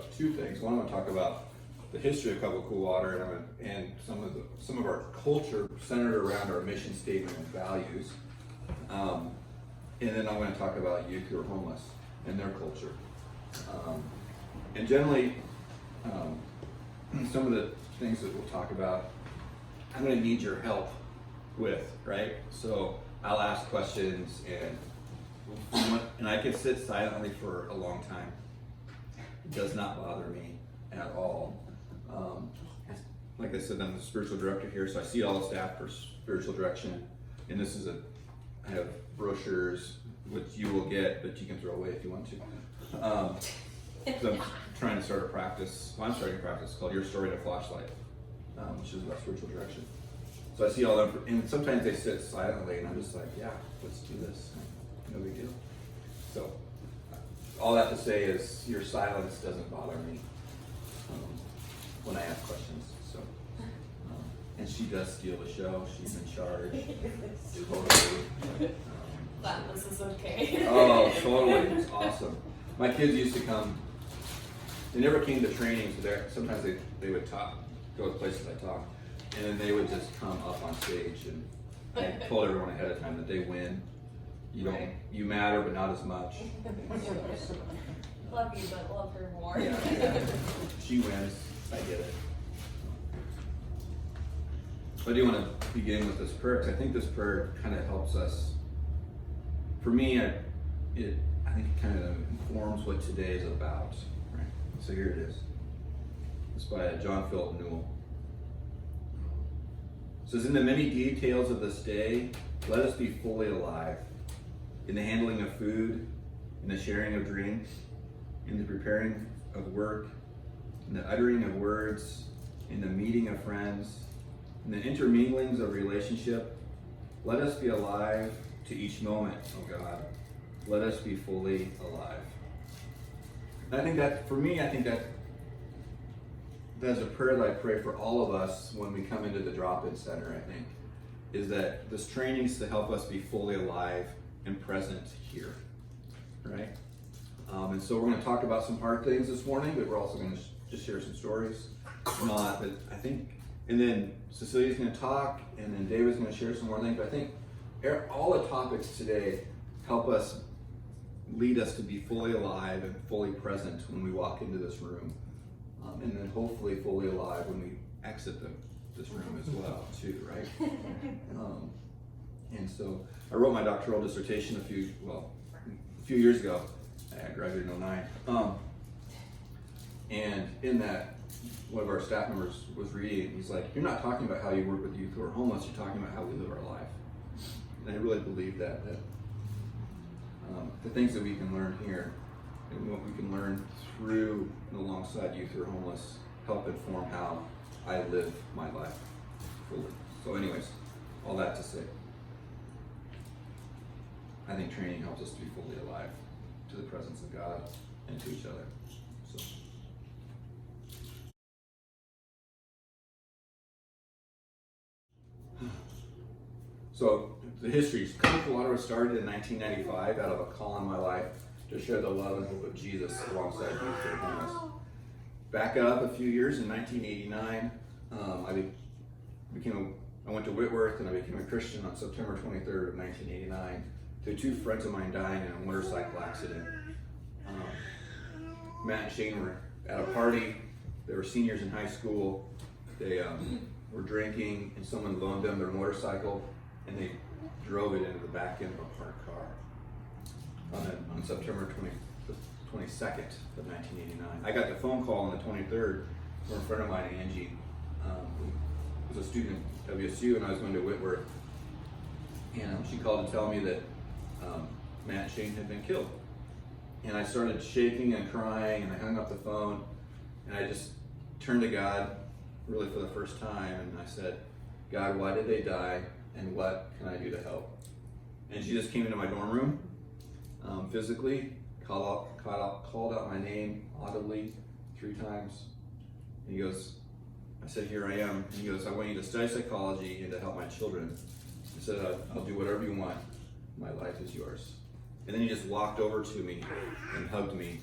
about two things. One, I want to talk about the history of Covenant Cool Water and some of our culture centered around our mission statement and values. And then I'm going to talk about youth who are homeless and their culture. And generally, some of the things that we'll talk about, I'm going to need your help with, right? So I'll ask questions and I can sit silently for a long time. It does not bother me at all. Like I said, I'm the spiritual director here, so I see all the staff for spiritual direction. And this is I have brochures, which you will get, but you can throw away if you want to. So I'm trying to start a practice. Well, I'm starting a practice called Your Story to Flashlight, which is about spiritual direction. So I see all them, and sometimes they sit silently, and I'm just like, yeah, let's do this. No big deal. So all that to say is your silence doesn't bother me when I ask questions. So, and she does steal the show. She's in charge. Totally. This is okay. Oh, totally. It's awesome. My kids used to come. They never came to training, so sometimes they would talk, go to places I talk, and then they would just come up on stage. And I told everyone ahead of time that they win. You matter, but not as much. Love you, but love her more. Yeah. She wins. I get it. But I do want to begin with this prayer because I think this prayer kind of helps us. For me, I think it kind of informs what today is about. Right. So here it is. It's by John Philip Newell. It says, "In the many details of this day, let us be fully alive. In the handling of food, in the sharing of drink, in the preparing of work, in the uttering of words, in the meeting of friends, in the interminglings of relationship, let us be alive to each moment, oh God. Let us be fully alive." And I think that, for me, that's a prayer that I pray for all of us when we come into the drop-in center, I think, is that this training is to help us be fully alive and present here, right? And so we're going to talk about some hard things this morning, but we're also going to just share some stories. But I think, and then Cecilia's going to talk, and then David's going to share some more things. But I think all the topics today help us, lead us to be fully alive and fully present when we walk into this room. And then hopefully fully alive when we exit this room as well, too, right? And so I wrote my doctoral dissertation a few years ago. I graduated in 2009. And in that, one of our staff members was reading, he's like, "You're not talking about how you work with youth who are homeless, you're talking about how we live our life." And I really believe that the things that we can learn here and what we can learn through and alongside youth who are homeless help inform how I live my life fully. So anyways, all that to say, I think training helps us to be fully alive to the presence of God and to each other. So the history, Covenant Cool Water was started in 1995 out of a call in my life to share the love and hope of Jesus alongside youth who are homeless. Back up a few years, in 1989, I went to Whitworth and I became a Christian on September 23rd of 1989 through two friends of mine dying in a motorcycle accident. Matt and Shane were at a party. They were seniors in high school. They were drinking, and someone loaned them their motorcycle, and they drove it into the back end of a parked car on September 22nd of 1989. I got the phone call on the 23rd from a friend of mine, Angie, who was a student at WSU, and I was going to Whitworth. And she called to tell me that Matt and Shane had been killed. And I started shaking and crying, and I hung up the phone, and I just turned to God, really for the first time, and I said, "God, why did they die, and what can I do to help?" And she just came into my dorm room, physically, called out my name audibly 3 times. And he goes, I said, "Here I am." And he goes, "I want you to study psychology and to help my children." I said, "I'll do whatever you want. My life is yours." And then he just walked over to me and hugged me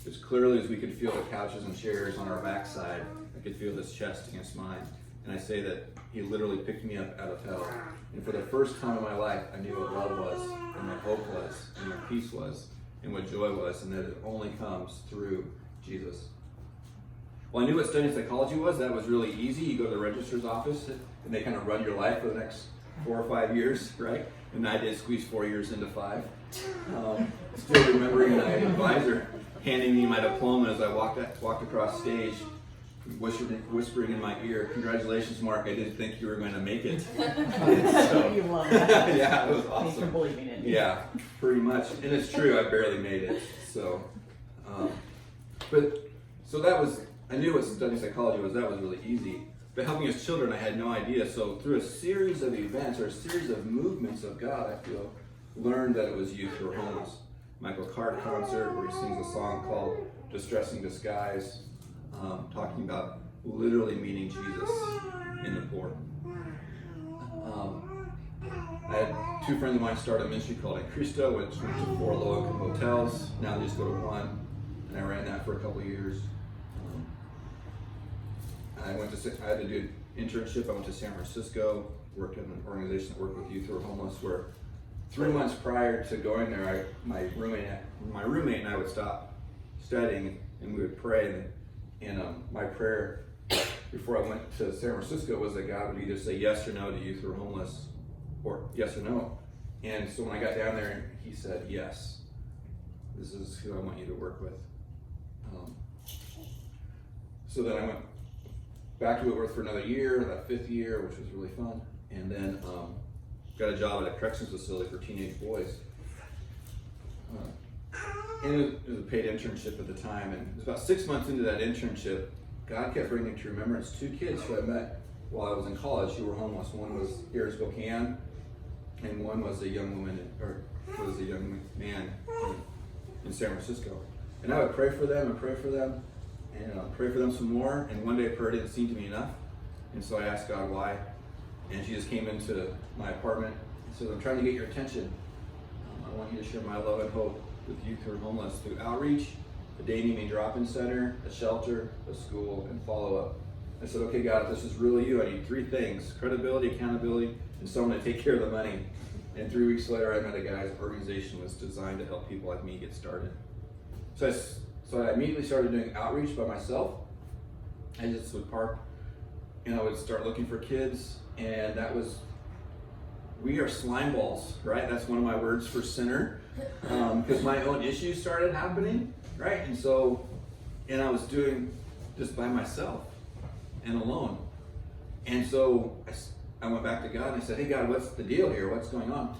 as clearly as we could feel the couches and chairs on our backside, I could feel his chest against mine. And I say that he literally picked me up out of hell. And for the first time in my life, I knew what love was, and what hope was, and what peace was, and what joy was, and that it only comes through Jesus. Well, I knew what studying psychology was. That was really easy. You go to the registrar's office, and they kind of run your life for the next 4 or 5 years, right? And I did squeeze 4 years into 5. Still remembering my advisor handing me my diploma as I walked across stage, whispering in my ear, "Congratulations, Mark, I didn't think you were going to make it." So, You love that. yeah, it was Thanks for awesome. believing in me. Yeah, pretty much. And it's true, I barely made it. So, so that was, I knew what studying psychology was. That was really easy. But helping his children, I had no idea. So through a series of events, or a series of movements of God, I feel, learned that it was youth who were homeless. Michael Card concert where he sings a song called "Distressing Disguise," talking about literally meeting Jesus in the poor. I had 2 friends of mine start a ministry called In Cristo, which went to 4 low-income hotels. Now they just go to 1, and I ran that for a couple of years. I had to do an internship. I went to San Francisco, worked in an organization that worked with youth who were homeless, where 3 months prior to going there, my roommate and I would stop studying and we would pray. And my prayer before I went to San Francisco was that God would either say yes or no to youth who were homeless, or yes or no. And so when I got down there, he said, "Yes, this is who I want you to work with." So then I went back to Whitworth for another year, that 5th year, which was really fun. And then got a job at a corrections facility for teenage boys. And it was a paid internship at the time. And it was about 6 months into that internship, God kept bringing to remembrance 2 kids who I met while I was in college who were homeless. One was here in Spokane, and one was a young woman, or was a young man in San Francisco. And I would pray for them and pray for them, and pray for them some more. And one day prayer didn't seem to me enough. And so I asked God why. And she just came into my apartment and said, "I'm trying to get your attention. I want you to share my love and hope with youth who are homeless through outreach, a day meeting drop-in center, a shelter, a school, and follow-up." I said, "Okay, God, if this is really you, I need 3 things: credibility, accountability, and someone to take care of the money." And 3 weeks later, I met a guy whose organization was designed to help people like me get started. So I immediately started doing outreach by myself. I just would park and I would start looking for kids, and that was, we are slime balls, right? That's one of my words for sinner, because my own issues started happening, right? And I was doing just by myself and alone. And so I went back to God and I said, "Hey God, what's the deal here? What's going on?"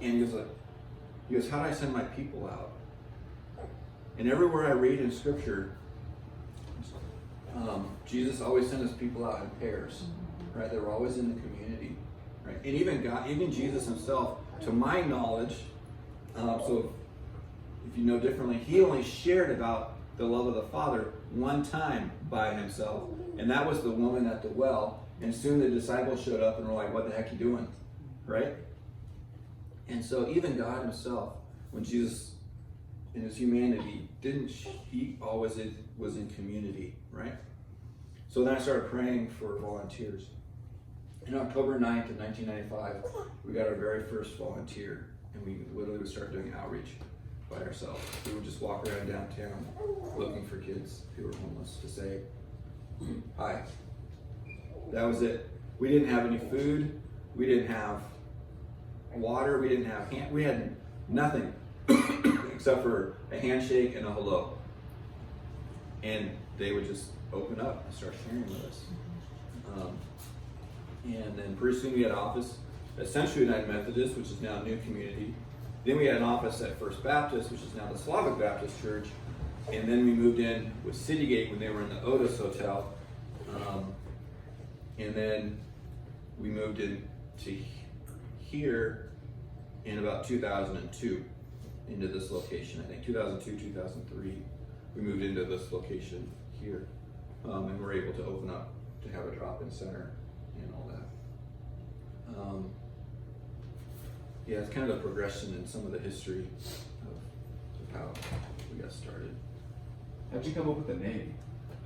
And he goes, "How do I send my people out?" And everywhere I read in Scripture, Jesus always sent his people out in pairs, right? They were always in the community, right? And even Jesus himself, to my knowledge, so if you know differently, he only shared about the love of the Father one time by himself, and that was the woman at the well. And soon the disciples showed up and were like, "What the heck are you doing?" Right? And so even God himself, when Jesus in his humanity he always was in community, right? So then I started praying for volunteers. In October 9th of 1995, we got our very first volunteer, and we literally would start doing outreach by ourselves. We would just walk around downtown looking for kids who were homeless to say hi. That was it. We didn't have any food. We didn't have water. We had nothing except for a handshake and a hello. And they would just open up and start sharing with us. And then pretty soon we had an office at Central United Methodist, which is now New Community. Then we had an office at First Baptist, which is now the Slavic Baptist Church. And then we moved in with Citygate when they were in the Otis Hotel. And then we moved in to here in about 2002 into this location. I think 2002, 2003, we moved into this location here. And we're able to open up to have a drop-in center and all that. Yeah, it's kind of a progression in some of the history of how we got started. How'd you come up with the name?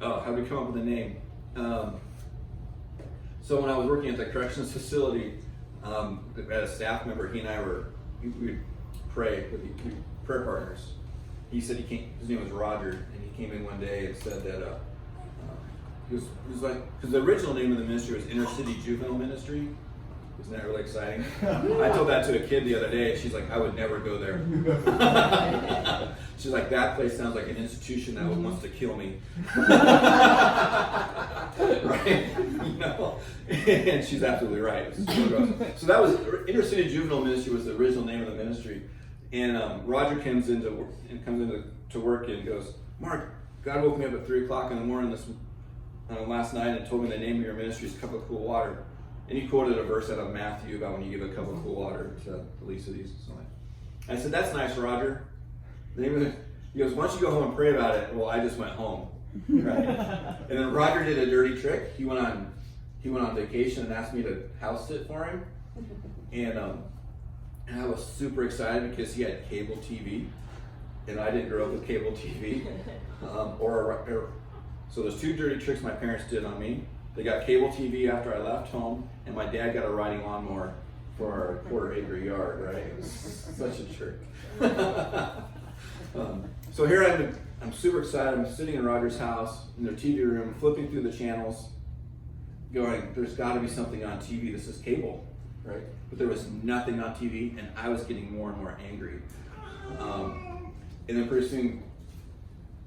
Oh, how did we come up with the name? So when I was working at the corrections facility, as a staff member, he and I we'd pray with prayer partners. He said his name was Roger, and he came in one day and said that he was like, because the original name of the ministry was Inner City Juvenile Ministry. Isn't that really exciting? I told that to a kid the other day, and she's like, I would never go there. She's like, that place sounds like an institution that wants to kill me. Right? You know? And she's absolutely right. So that was, Inner City Juvenile Ministry was the original name of the ministry. And Roger comes into work and goes, Mark, God woke me up at 3 o'clock in the morning last night and told me the name of your ministry is Cup of Cool Water. And he quoted a verse out of Matthew about when you give a cup of cool water to the least of these. I said, that's nice, Roger. He goes, why don't you go home and pray about it? Well, I just went home. Right? And then Roger did a dirty trick. He went on vacation and asked me to house sit for him. And I was super excited because he had cable TV. And I didn't grow up with cable TV. So there's 2 dirty tricks my parents did on me. They got cable TV after I left home, and my dad got a riding lawnmower for our quarter-acre yard, right? It was such a trick. So here I'm super excited. I'm sitting in Roger's house in their TV room, flipping through the channels, going, there's got to be something on TV. This is cable, right? But there was nothing on TV, and I was getting more and more angry. And then pretty soon,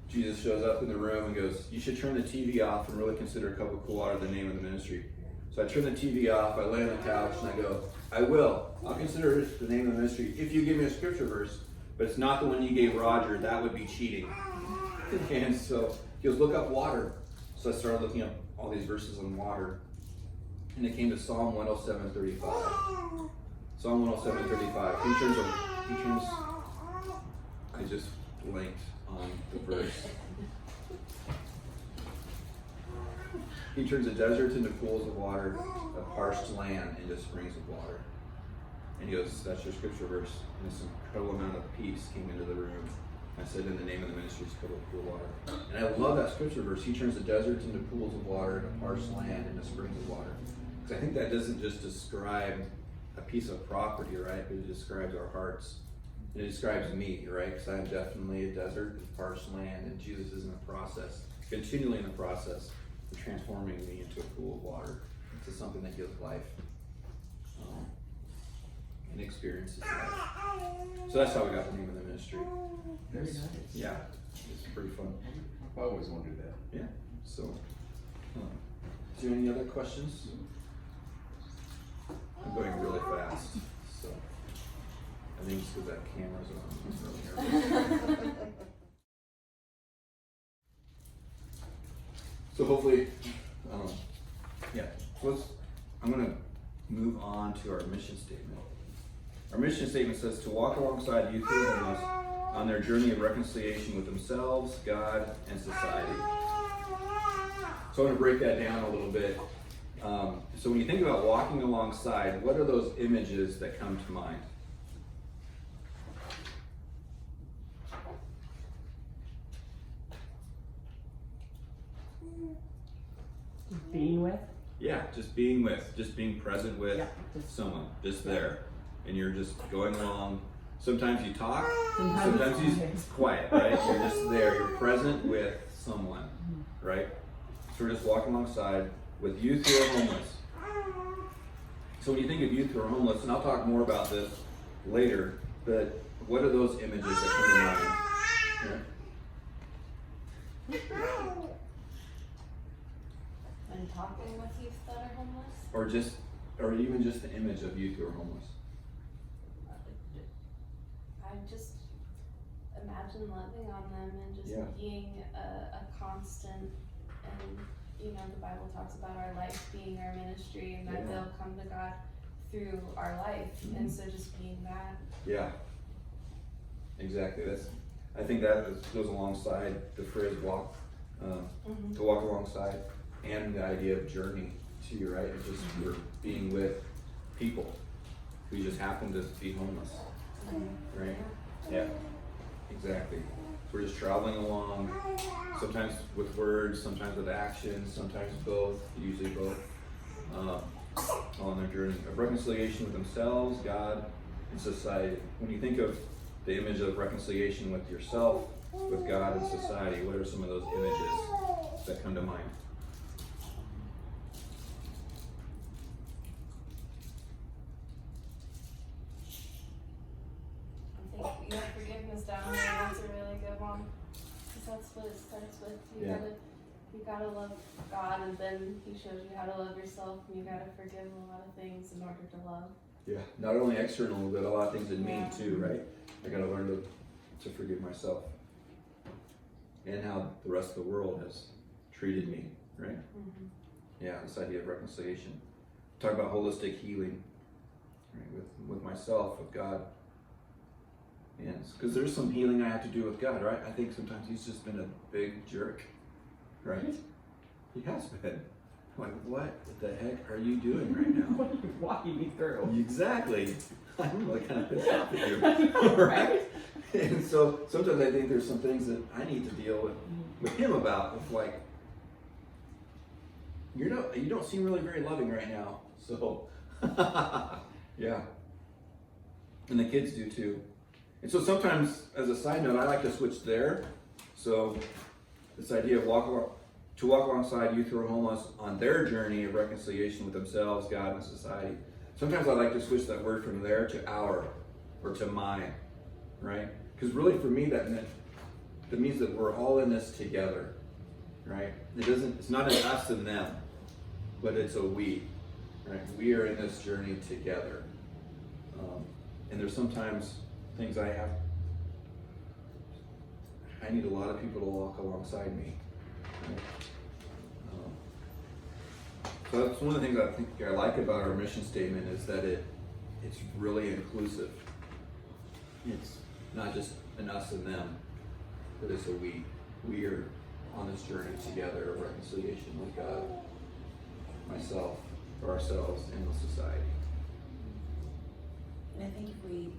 Jesus shows up in the room and goes, you should turn the TV off and really consider a cup of cool water the name of the ministry. So I turn the TV off, I lay on the couch, and I go, I will. I'll consider it the name of the ministry if you give me a scripture verse, but it's not the one you gave Roger. That would be cheating. And so he goes, look up water. So I started looking up all these verses on water. And it came to Psalm 107:35. Psalm 107:35. I just blanked on the verse. He turns the desert into pools of water, a parched land into springs of water. And he goes, that's your scripture verse. And this incredible amount of peace came into the room. I said, in the name of the ministry is Cup of Cool Water. And I love that scripture verse. He turns the desert into pools of water, and a parched land into springs of water. Because I think that doesn't just describe a piece of property, right? But it describes our hearts. And it describes me, right? Because I'm definitely a desert and parched land, and Jesus is in the process, continually in the process of transforming me into a pool of water, into something that gives life and experiences life. So that's how we got the name of the ministry. Very nice. Yeah, it's pretty fun. I always wondered that. Yeah. So, is there any other questions? I'm going really fast, so I think it's because that camera's on. So hopefully, I'm going to move on to our mission statement. Our mission statement says to walk alongside youth who are homeless on their journey of reconciliation with themselves, God, and society. So I'm going to break that down a little bit. So when you think about walking alongside, what are those images that come to mind? Being with? Yeah, just being present with someone, just there. And you're just going along. Sometimes you talk, sometimes you're quiet, right? You're just there, you're present with someone, right? So we're just walking alongside with youth who are homeless. So when you think of youth who are homeless, and I'll talk more about this later, but what are those images that come to mind? And talking with youth that are homeless? Or even just the image of youth who are homeless. I just imagine loving on them and just being a constant, and the Bible talks about our life being our ministry, and that they'll come to God through our life, and so just being that. Yeah, exactly. I think that goes alongside the phrase walk, to walk alongside, and the idea of journey too, right? It's just we're being with people who just happen to be homeless, right? Yeah, exactly. we're just traveling along, sometimes with words, sometimes with actions, sometimes both, usually both, on their journey of reconciliation with themselves, God, and society. When you think of the image of reconciliation with yourself, with God and society, what are some of those images that come to mind? I think you have forgiveness down there. That's a really good one. Because that's what it starts with. You gotta love God, and then He shows you how to love yourself, and you gotta forgive a lot of things in order to love. Yeah, not only external, but a lot of things in me too, right? I gotta learn to forgive myself. And how the rest of the world has treated me, right? Mm-hmm. Yeah, this idea of reconciliation. Talk about holistic healing, right? With myself, with God. And because there's some healing I have to do with God, right? I think sometimes He's just been a big jerk, right? He has been. Like, what the heck are you doing right now? What are you walking me through? Exactly. I'm really kind of pissed off at you, right? And so sometimes I think there's some things that I need to deal with Him about. With like, you don't seem really very loving right now. So, yeah. And the kids do too. And so sometimes, as a side note, I like to switch there. So this idea of to walk alongside youth who are homeless on their journey of reconciliation with themselves, God, and society. Sometimes I like to switch that word from there to our or to mine, right? Because really for me that means that we're all in this together, right? It's not an us and them, but it's a we, right? We are in this journey together. And there's sometimes things I need a lot of people to walk alongside me. Right? So that's one of the things I think I like about our mission statement is that it's really inclusive. It's not just an us and them, but it's a we. We are on this journey together of reconciliation with God, myself, for ourselves, and with society. And I think if we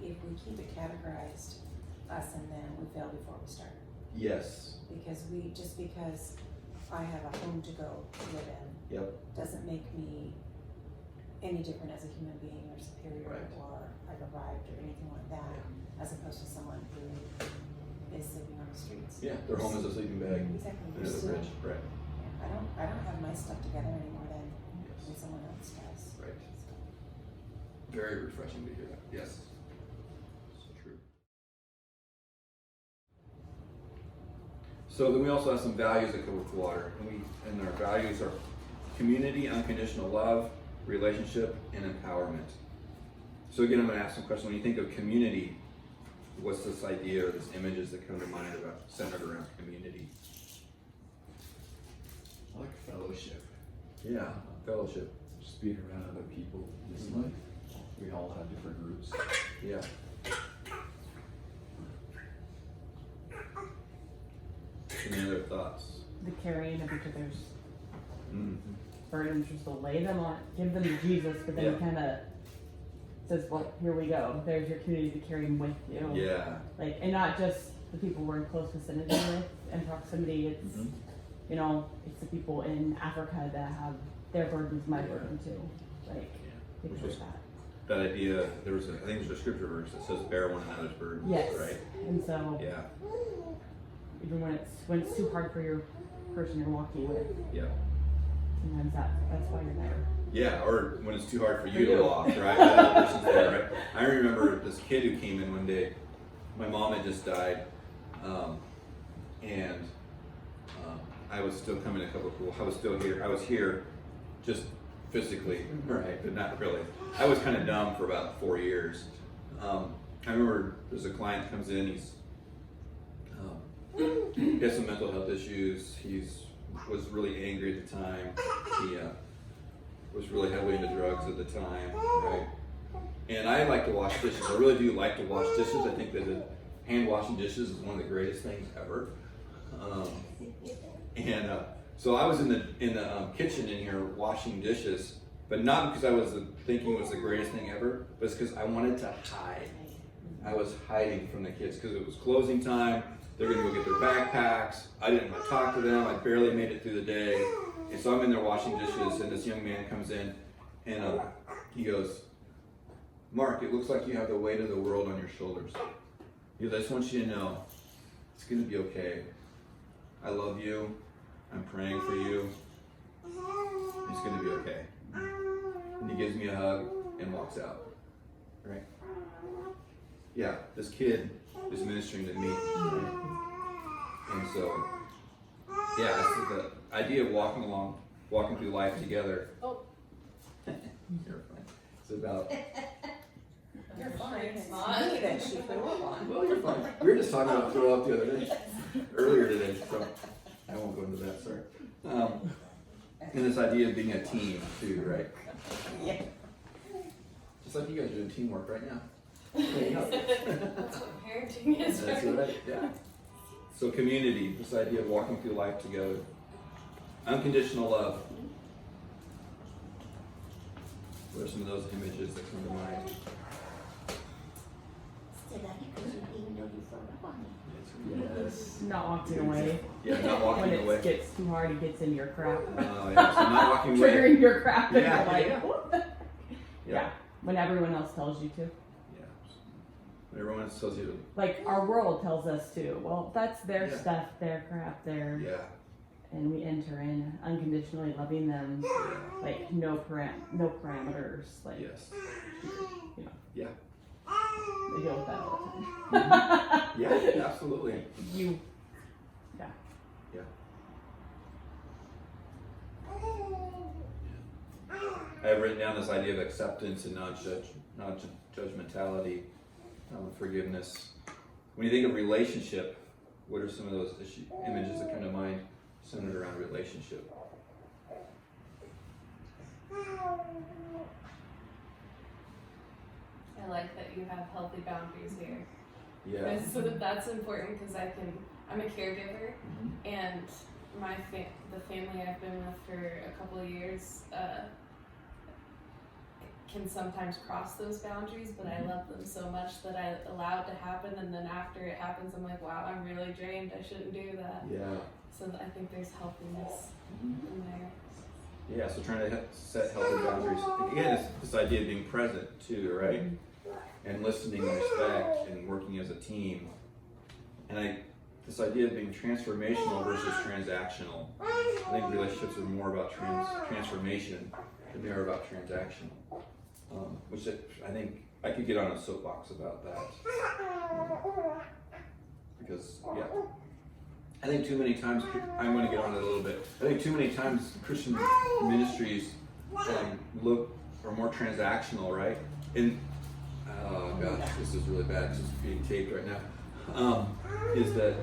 keep it categorized, us and them, we fail before we start. Yes. Because because I have a home to go to live in, Yep. doesn't make me any different as a human being or superior, Right. or I've arrived or anything like that, as opposed to someone who is sleeping on the streets. Yeah, their home is a sleeping bag. Exactly. They're the rich, right? Yeah, I don't have my stuff together any more than Yes. someone else does. Right. Very refreshing to hear that. Yes. So true. So then we also have some values that go with water, and our values are community, unconditional love, relationship, and empowerment. So again, I'm going to ask some questions. When you think of community, what's this idea or this images that come to mind about centered around community? I like fellowship. Yeah, fellowship. Just being around other people. Just like we all have different groups. Yeah. Any other thoughts? The carrying of each other's Mm-hmm. burdens, just to lay them on, give them to Jesus, but then Yeah. he kind of says, well, here we go. There's your community to carry him with you. Yeah. Like, and not just the people we're in close vicinity with and proximity. It's, Mhm. you know, it's the people in Africa that have their burdens, my burden too. Like, Which things was like that. that idea. I think there's a scripture verse that says, "Bear one another's burdens." Yes. Right. And so, Yeah. even when it's too hard for your person you're walking with, Yeah. sometimes that's why you're there. Yeah. Or when it's too hard for you For to you. walk, right? The other person's there, right? I remember this kid who came in one day. My mom had just died, and I was still coming a couple of cool. I was still here. I was here, just physically, right, but not really. I was kind of numb for about 4 years. I remember there's a client that comes in. He has some mental health issues. Was really angry at the time. He was really heavily into drugs at the time, right? And I like to wash dishes. I really do like to wash dishes. I think that hand washing dishes is one of the greatest things ever. So I was in the kitchen in here washing dishes, but not because I was thinking it was the greatest thing ever, but it's because I wanted to hide. I was hiding from the kids because it was closing time. They're gonna go get their backpacks. I didn't want to talk to them. I barely made it through the day. And so I'm in there washing dishes, and this young man comes in, and he goes, Mark, it looks like you have the weight of the world on your shoulders. He goes, I just want you to know, it's gonna be okay. I love you. I'm praying for you. It's gonna be okay. And he gives me a hug and walks out. Right? Yeah, this kid is ministering to me. Right? And so, yeah, it's the idea of walking through life together. Oh. You're fine. It's about, You're fine. It's It's not. me that she threw up on. well, you're fine. We were just talking about throw up the other day, earlier today, so I won't go into that, sorry. And this idea of being a team too, right? Yeah. Just like you guys are doing teamwork right now. There you go. That's what parenting is. That's right, yeah. So community, this idea of walking through life together. Unconditional love. What are some of those images that come to mind? Still love you because you even though you threw up on me. Yes. Not walking away. Yeah, not When walking it away. gets too hard, it gets in your crap. Oh, yeah, so not walking away. Triggering your crap, and Yeah, you're like, yeah. what the? Yeah, when everyone else tells you to. Yeah. When everyone else tells you to, Like our world tells us to. Well, that's their Yeah. stuff, their crap, their, yeah, and we enter in unconditionally loving them, yeah, like no parameters, like yes, you know. yeah, They deal with that all the time. yeah, absolutely. You, I've written down this idea of acceptance and not judgmentality, forgiveness. When you think of relationship, what are some of those images that come to mind centered around relationship? I like that you have healthy boundaries here. Yeah. So that's important because I'm a caregiver, Mhm. and the family I've been with for a couple of years can sometimes cross those boundaries, but I love them so much that I allow it to happen, and then after it happens, I'm like, wow, I'm really drained. I shouldn't do that. Yeah. So I think there's healthiness Mhm. in there. Yeah, so trying to set healthy boundaries. Again, it's this idea of being present too, right? And listening and respect and working as a team. And this idea of being transformational versus transactional. I think relationships are more about transformation than they are about transactional. Which I think I could get on a soapbox about that. Because, yeah. I think too many times, I'm going to get on it a little bit. I think too many times Christian ministries are more transactional, right? And, oh gosh, this is really bad. This is being taped right now. Is that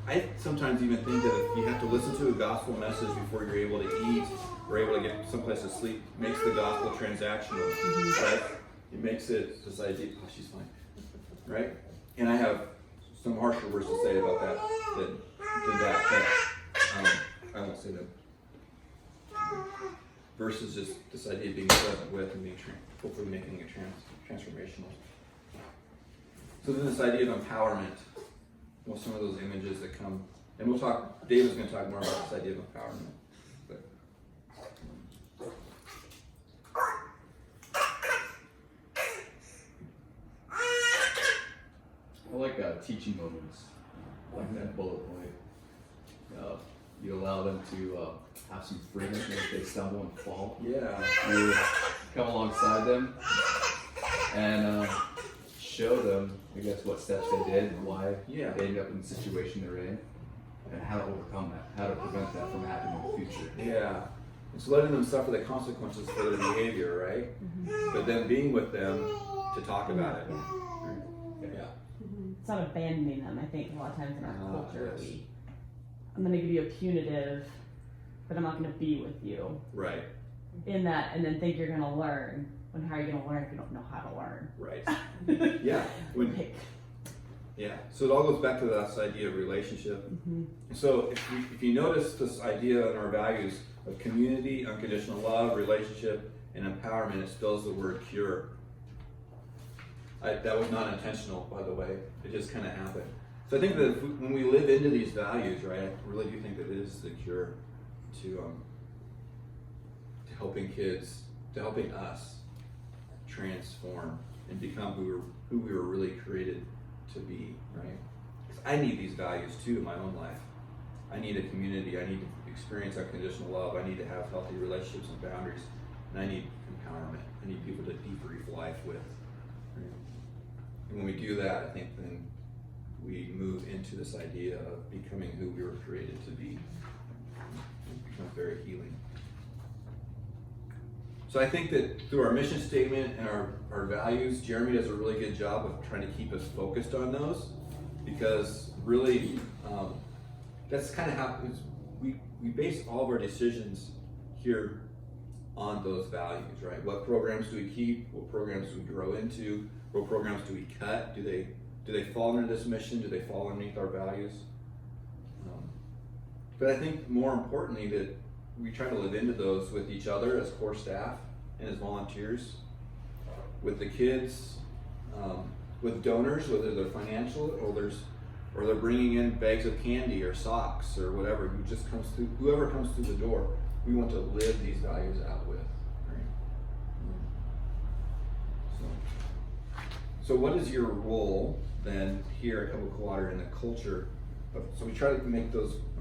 I sometimes even think that if you have to listen to a gospel message before you're able to eat or able to get someplace to sleep, makes the gospel transactional, right? It makes it this idea, oh, she's fine, right? And I have some harsher words to say about that than that, but I won't say that. Versus just this idea of being present with and being hopefully making it transformational. So then this idea of empowerment, well, some of those images that come, and we'll talk, David's going to talk more about this idea of empowerment. But, I like teaching moments, like that bullet point. You allow them to have some freedom if they stumble and fall. yeah, You come alongside them and show them, I guess, what steps they did and why Yeah. they ended up in the situation they're in, and how to overcome that, how to prevent that from happening in the future. yeah. It's letting them suffer the consequences for their behavior, right? But then being with them to talk about it. Yeah. it's not abandoning them. I think a lot of times in our culture, yes. I'm going to give you a punitive, but I'm not going to be with you Right, in that, and then think you're going to learn. When how are you going to learn if you don't know how to learn? right. Yeah. Pick. Yeah. So it all goes back to this idea of relationship. Mm-hmm. So if you notice this idea in our values of community, unconditional love, relationship, and empowerment, it spells the word cure. That was not intentional, by the way. It just kind of happened. So I think that when we live into these values, right, I really do think that it is the cure to helping kids, to helping us transform and become who we were really created to be, right? Because I need these values too in my own life. I need a community. I need to experience unconditional love. I need to have healthy relationships and boundaries. And I need empowerment. I need people to debrief life with. Right? And when we do that, I think then we move into this idea of becoming who we were created to be. It becomes very healing. So I think that through our mission statement and our values, Jeremy does a really good job of trying to keep us focused on those, because really that's kind of how we base all of our decisions here on those values, right? What programs do we keep? What programs do we grow into? What programs do we cut? Do they fall under this mission? Do they fall underneath our values? But I think more importantly that we try to live into those with each other as core staff and as volunteers, with the kids, with donors, whether they're financial or they're bringing in bags of candy or socks or whatever, whoever comes through the door, we want to live these values out with. Right? So what is your role then here at Coca-Cola Water in the culture? So we try to make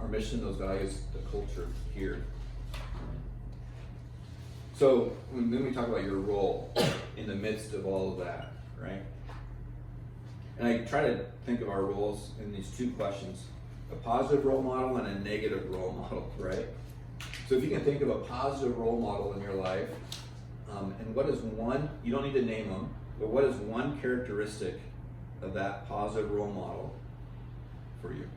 our mission, those values, the culture here. So then we talk about your role in the midst of all of that, right? And I try to think of our roles in these two questions: a positive role model and a negative role model, right? So if you can think of a positive role model in your life, and what is one, you don't need to name them, but what is one characteristic of that positive role model for you?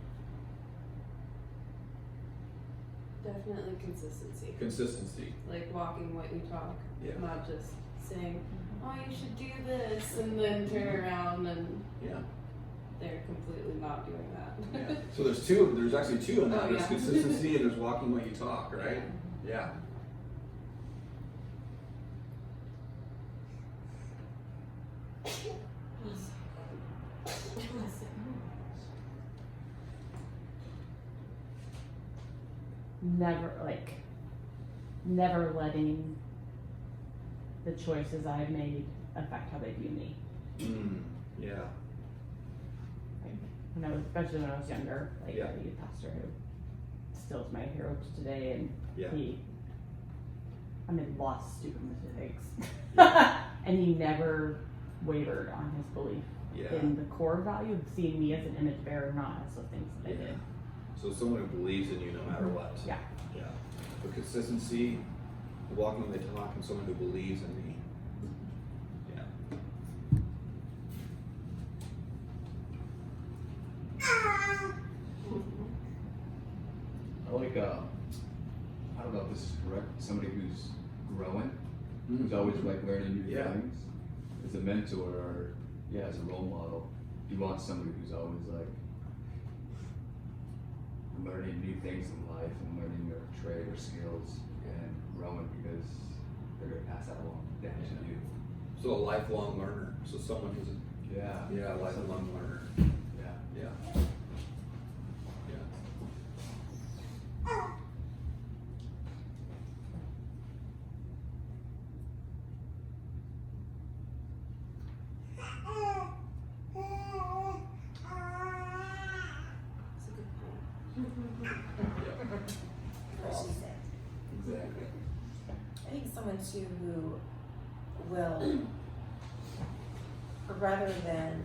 Definitely consistency. Consistency. Like walking what you talk, Yeah. not just saying, "Oh, you should do this," and then turn around and Yeah. they're completely not doing that. Yeah. So there's actually two in that. Oh, There's yeah. consistency and there's walking what you talk, right? Yeah. Never letting the choices I've made affect how they view me. Yeah. Like especially when I was younger, like Yeah. I had a youth pastor who still is my hero to today, and Yeah. I made lots of stupid mistakes, Yeah. and he never wavered on his belief Yeah. in the core value of seeing me as an image bearer, not as the things that I did. So someone who believes in you no matter what. Yeah. Yeah. But consistency, walking the talk, and someone who believes in me. Yeah. I like, I don't know if this is correct, somebody who's growing, who's always like learning new Yeah. things. As a mentor or, as a role model, you want somebody who's always like learning new things in life and learning your trade or skills and growing, because they're gonna pass that along down to you. So a lifelong learner. So someone who's Yeah. a lifelong learner. Yeah. Yeah. Yeah. It's a good point. What she said. Exactly. I think someone too who will, rather than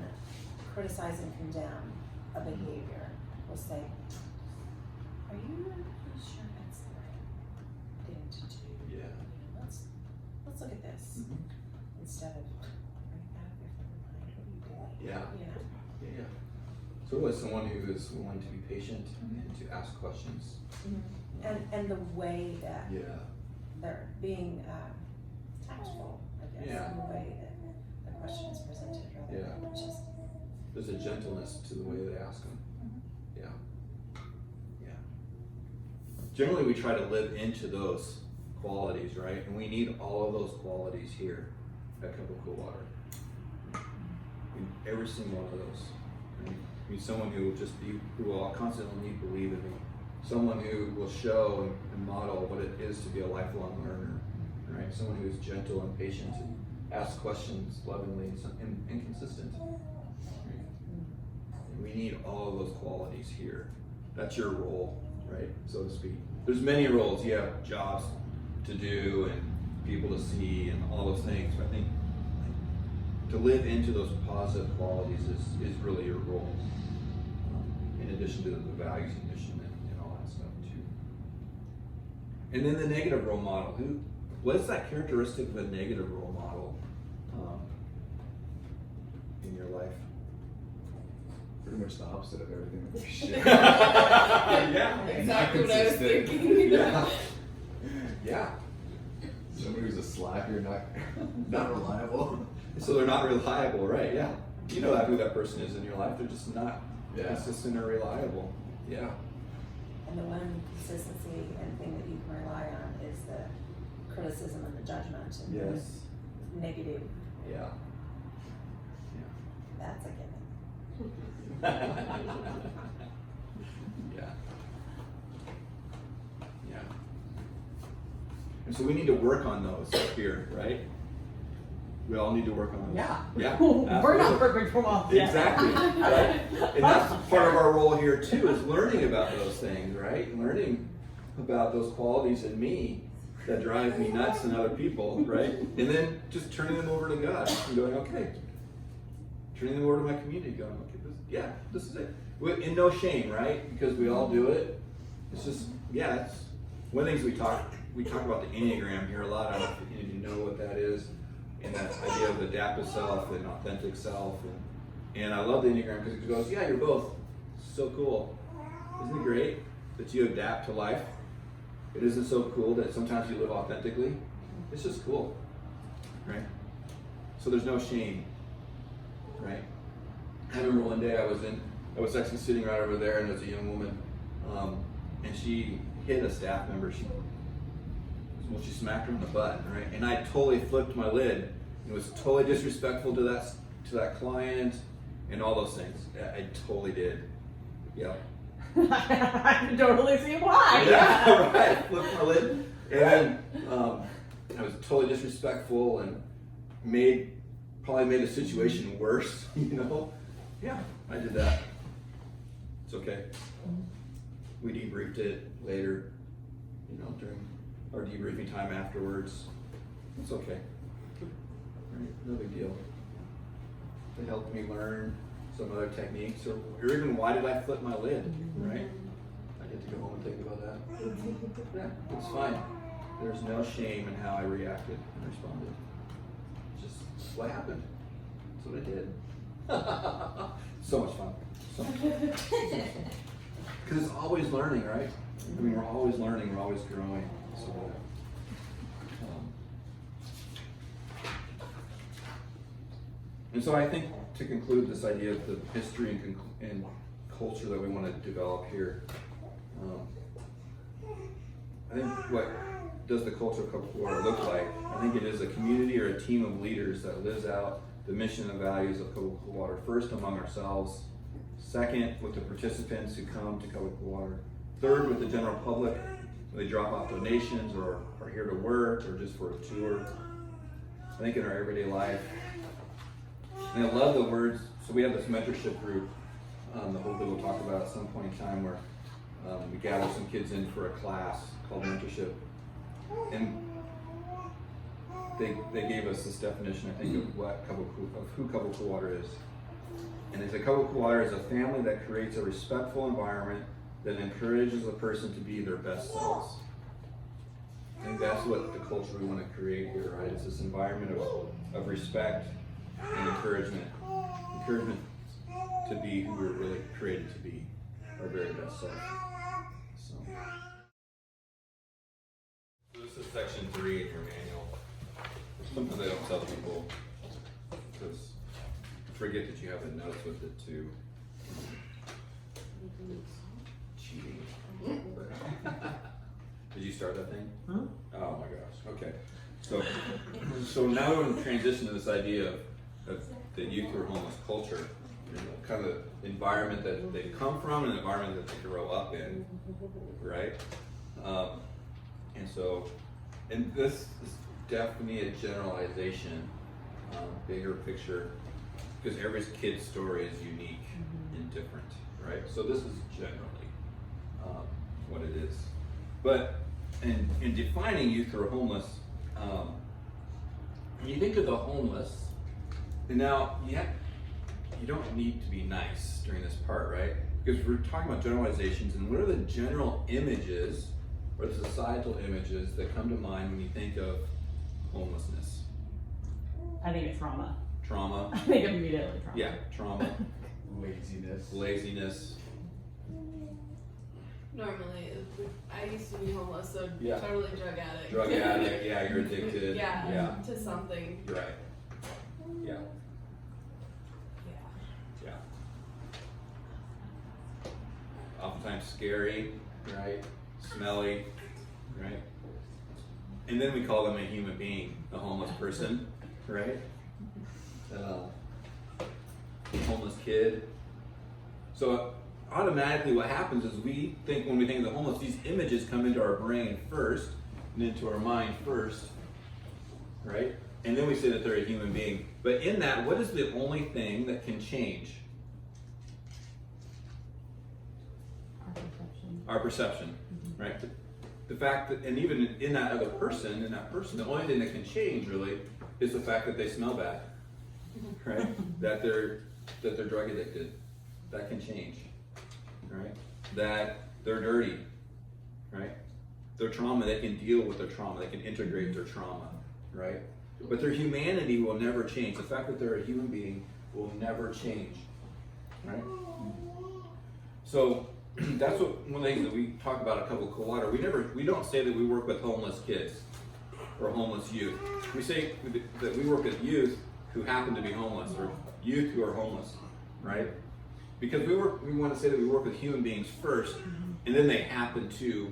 criticize and condemn a behavior, will say, "Are you really sure that's the right thing to do? Yeah. Let's look at this." Mhm. Instead of, "Are you out of your fucking mind? What are you doing?" Yeah. You know. Yeah. So it was someone who is willing to be patient and to ask questions. And the way that Yeah. they're being tactful, I guess, Yeah. in the way that the question is presented, rather Yeah. than just. There's a gentleness to the way they ask them. Yeah. Yeah. Generally, we try to live into those qualities, right? And we need all of those qualities here at Coca-Cola Water. Every single one of those. Right? I mean, someone who will just be, who will constantly believe in me. Someone who will show and model what it is to be a lifelong learner, right? Someone who is gentle and patient and asks questions lovingly and consistent. Right? And we need all of those qualities here. That's your role, right? So to speak. There's many roles. You have jobs to do and people to see and all those things. But I think to live into those positive qualities is really your role. In addition to the values and mission and all that stuff too. And then the negative role model. What is that characteristic of a negative role model in your life? Pretty much the opposite of everything that we share. Yeah. Exactly what I was Inconsistent. thinking. Yeah. Yeah. Somebody who's a slacker, not reliable. So they're not reliable, right? Yeah. You know who that person is in your life. They're just not consistent or reliable. Yeah. And the one consistency and thing that you can rely on is the criticism and the judgment and Yes. the negative. Yeah. That's a given. Yeah. Yeah. And so we need to work on those here, right? We all need to work on those. Yeah. Yeah. We're not absolutely. perfect for moms yet. Exactly. Right? And that's part of our role here too, is learning about those things, right? Learning about those qualities in me that drive me nuts and other people, right? And then just turning them over to God and going, okay. Turning them over to my community, going, okay, this is it. In no shame, right? Because we all do it. It's just, it's one of the things we talk about the Enneagram here a lot. I don't know if you know what that is. And that idea of adaptive self and authentic self. And I love the Enneagram because it goes, you're both so cool. Isn't it great that you adapt to life? It isn't so cool that sometimes you live authentically. It's just cool, right? So there's no shame, right? I remember one day I was actually sitting right over there, and there was a young woman, and she hit a staff member. She smacked her in the butt, right? And I totally flipped my lid. It was totally disrespectful to that client and all those things. I totally did. Yeah. I can totally see why. Yeah, right. Flipped my lid. And I was totally disrespectful and probably made the situation worse, Yeah, I did that. It's okay. We debriefed it later, during our debriefing time afterwards. It's okay. Right? No big deal. It helped me learn some other techniques, or even why did I flip my lid, right? I get to go home and think about that. Yeah, it's fine. There's no shame in how I reacted and responded. Just what happened. That's what I did. So much fun. So much fun. Because it's always learning, right? I mean, we're always learning, we're always growing. So, and so I think to conclude this idea of the history and culture that we want to develop here, I think what does the culture of Coca-Cola look like? I think it is a community or a team of leaders that lives out the mission and values of Coca-Cola Water, first among ourselves, second with the participants who come to Coca-Cola Water, third with the general public when they drop off donations or are here to work or just for a tour. I think in our everyday life. And I love the words. So we have this mentorship group that hopefully we'll talk about at some point in time where we gather some kids in for a class called mentorship. And they gave us this definition, I think, of who Coca-Cola Water is. And they said Coca-Cola Water is a family that creates a respectful environment that encourages a person to be their best selves. I think that's what the culture we want to create here, right? It's this environment of respect and encouragement. Encouragement to be who we're really created to be, our very best self. So this is section 3 in your manual. Sometimes I don't tell people because I forget that you have the notes with it too. Cheating. Did you start that thing? Huh? Oh my gosh. Okay. So now we're going to transition to this idea of the youth or homeless culture. kind of environment that they come from and the environment that they grow up in, right? And this is definitely a generalization, bigger picture, because every kid's story is unique and different, right? So this is generally what it is. But in defining youth who are homeless, when you think of the homeless, and now you don't need to be nice during this part, right? Because we're talking about generalizations, and what are the general images or the societal images that come to mind when you think of homelessness? I think it's trauma. Trauma. I think immediately trauma. Yeah, trauma. Laziness. Normally, I used to be homeless, so Yeah. totally drug addict. Drug addict, yeah, you're addicted. Yeah, to something. You're right. Yeah, Yeah. yeah. Oftentimes scary, right? Smelly, right? And then we call them a human being, a homeless person, right? Homeless kid. So automatically what happens is when we think of the homeless, these images come into our brain first and into our mind first, right? And then we say that they're a human being. But in that, what is the only thing that can change? Our perception, right? The fact that, and even in that other person, the only thing that can change really is the fact that they smell bad, right? that they're drug addicted. That can change, right? That they're dirty, right? Their trauma, they can deal with their trauma. They can integrate their trauma, right? But their humanity will never change. The fact that they're a human being will never change, right? So that's one of the things that we talk about at Couple Cool Water. We don't say that we work with homeless kids or homeless youth. We say that we work with youth who happen to be homeless or youth who are homeless, right? Because we want to say that we work with human beings first, and then they happen to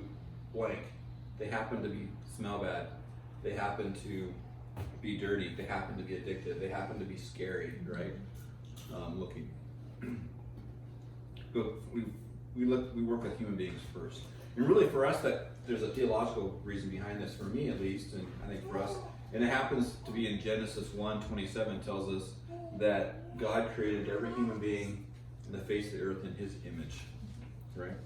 blank. They happen to smell bad. They happen to be dirty. They happen to be addicted. They happen to be scary, right? Looking. But we work with human beings first. And really for us, that there's a theological reason behind this, for me at least, and I think for us, and it happens to be in Genesis 1:27 tells us that God created every human being in the face of the earth in his image, right?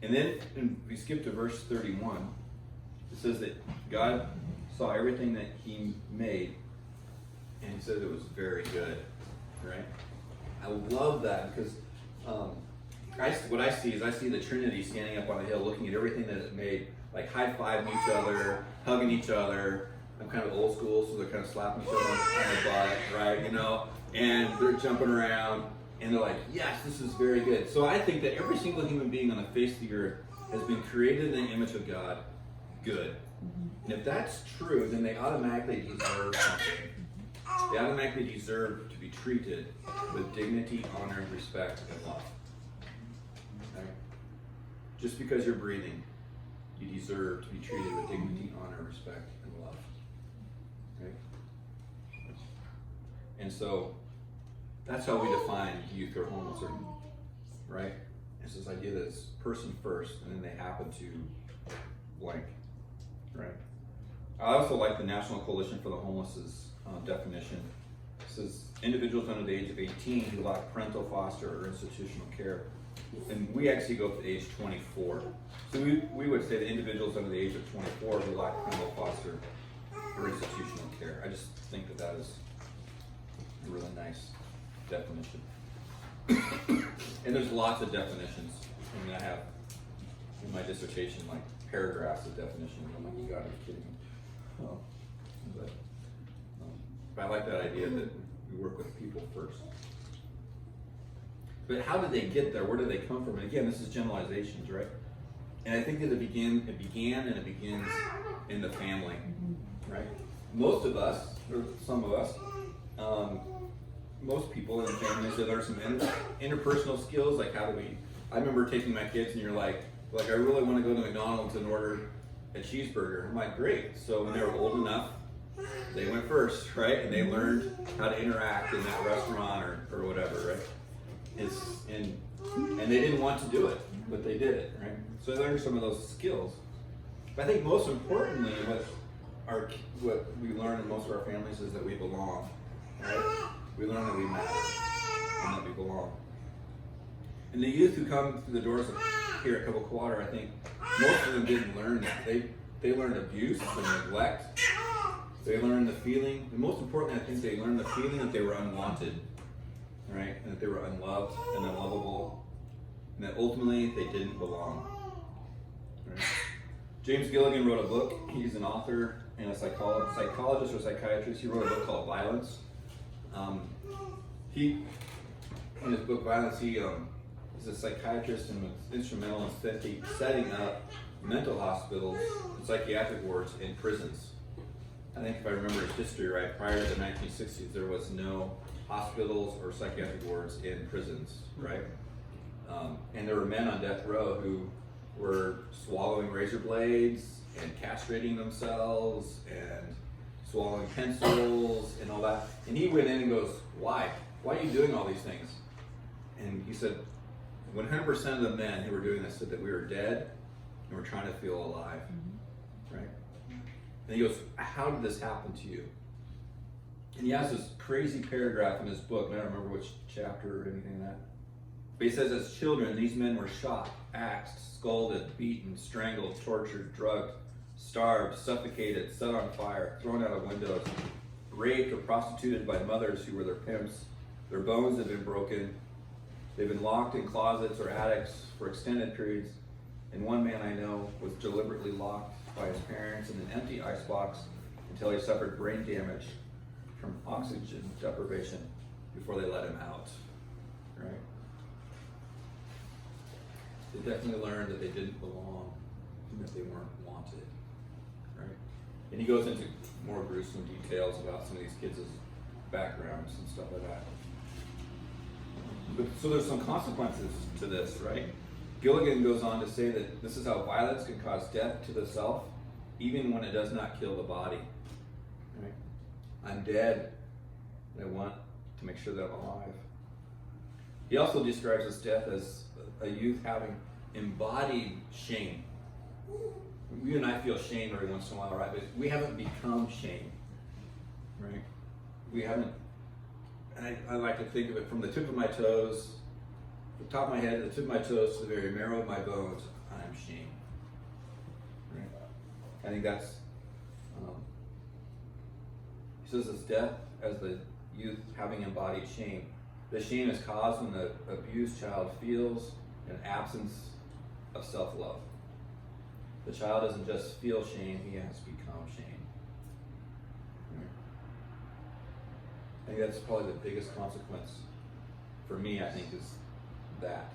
And then we skip to verse 31. It says that God saw everything that he made, and he said it was very good, right? I love that because what I see the Trinity standing up on a hill looking at everything that it made, like high-fiving each other, hugging each other. I'm kind of old school, so they're kind of slapping each other on the butt, right, and they're jumping around, and they're like, yes, this is very good. So I think that every single human being on the face of the earth has been created in the image of God, good. And if that's true, then they automatically deserve something. They automatically deserve to be treated with dignity, honor, respect, and love. Okay? Just because you're breathing, you deserve to be treated with dignity, honor, respect, and love. Okay? And so that's how we define youth or homeless, right? It's this idea that it's person first, and then they happen to blank, right? I also like the National Coalition for the Homeless's definition. It says individuals under the age of 18 who lack parental, foster, or institutional care. And we actually go up to age 24. So we would say that individuals under the age of 24 who lack parental, foster, or institutional care. I just think that is a really nice definition. And there's lots of definitions. I mean, I have in my dissertation like paragraphs of definitions. I'm like, you gotta be kidding me. But I like that idea that we work with people first. But how did they get there? Where did they come from? And again, this is generalizations, right? And I think that it begins in the family, right? Most of us, or some of us, most people in families, there are some interpersonal skills, like I remember taking my kids and you're like I really want to go to McDonald's and order a cheeseburger. I'm like, great. So when they were old enough, They went first, right? And they learned how to interact in that restaurant or whatever, right? And they didn't want to do it, but they did it, right? So they learned some of those skills. But I think most importantly, what we learn in most of our families is that we belong, right? We learn that we matter and that we belong. And the youth who come through the doors here at Couple Water, I think most of them didn't learn that. They learned abuse and neglect. They learned the feeling, and most importantly, I think they learned the feeling that they were unwanted, right? And that they were unloved and unlovable, and that ultimately they didn't belong. Right? James Gilligan wrote a book. He's an author and a psychologist or psychiatrist. He wrote a book called Violence. In his book Violence, he is a psychiatrist and was instrumental in setting up mental hospitals and psychiatric wards in prisons. I think if I remember his history right, prior to the 1960s, there was no hospitals or psychiatric wards in prisons, right? And there were men on death row who were swallowing razor blades and castrating themselves and swallowing pencils and all that. And he went in and goes, why? Why are you doing all these things? And he said, 100% of the men who were doing this said that we were dead and we're trying to feel alive, right? And he goes, how did this happen to you? And he has this crazy paragraph in his book, and I don't remember which chapter or anything like that. But he says, as children, these men were shot, axed, scalded, beaten, strangled, tortured, drugged, starved, suffocated, set on fire, thrown out of windows, raped or prostituted by mothers who were their pimps. Their bones have been broken. They've been locked in closets or attics for extended periods. And one man I know was deliberately locked by his parents in an empty icebox until he suffered brain damage from oxygen deprivation before they let him out, right? They definitely learned that they didn't belong and that they weren't wanted, right? And he goes into more gruesome details about some of these kids' backgrounds and stuff like that. But, so there's some consequences to this, right? Gilligan goes on to say that this is how violence can cause death to the self, even when it does not kill the body. Right? I'm dead, and I want to make sure that I'm alive. He also describes this death as a youth having embodied shame. You and I feel shame every once in a while, right? But we haven't become shame, right? We haven't. And I like to think of it from the tip of my toes, the top of my head, the tip of my toes to the very marrow of my bones. I'm shame. Right? I think that's. He says it's death as the youth having embodied shame. The shame is caused when the abused child feels an absence of self-love. The child doesn't just feel shame; he has become shame. I think that's probably the biggest consequence for me, I think, is that.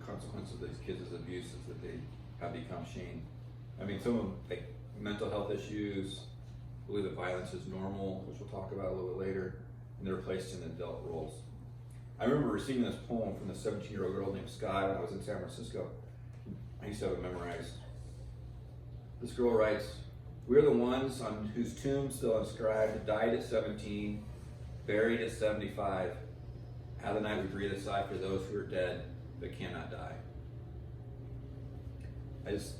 The consequence of these kids' abuse is that they have become shame. I mean, some of them, like mental health issues, believe that violence is normal, which we'll talk about a little bit later, and they're placed in adult roles. I remember receiving this poem from this 17-year-old girl named Sky when I was in San Francisco. I used to have it memorized. This girl writes, "We're the ones on whose tombs still inscribed, died at 17, buried at 75. How the night we breathe a sigh for those who are dead but cannot die." It's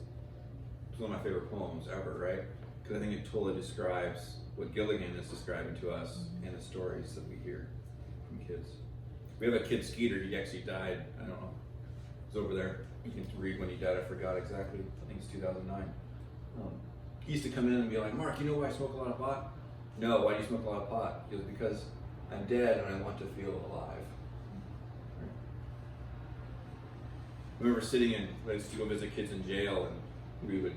one of my favorite poems ever, right? Because I think it totally describes what Gilligan is describing to us in the stories that we hear from kids. We have a kid, Skeeter. He actually died, I don't know, he's over there. You can read when he died. I forgot exactly. I think it's 2009. He used to come in and be like, "Mark, you know why I smoke a lot of pot?" "No, why do you smoke a lot of pot?" He goes, "Because I'm dead and I want to feel alive." Right? I remember sitting in, I used to go visit kids in jail, and we would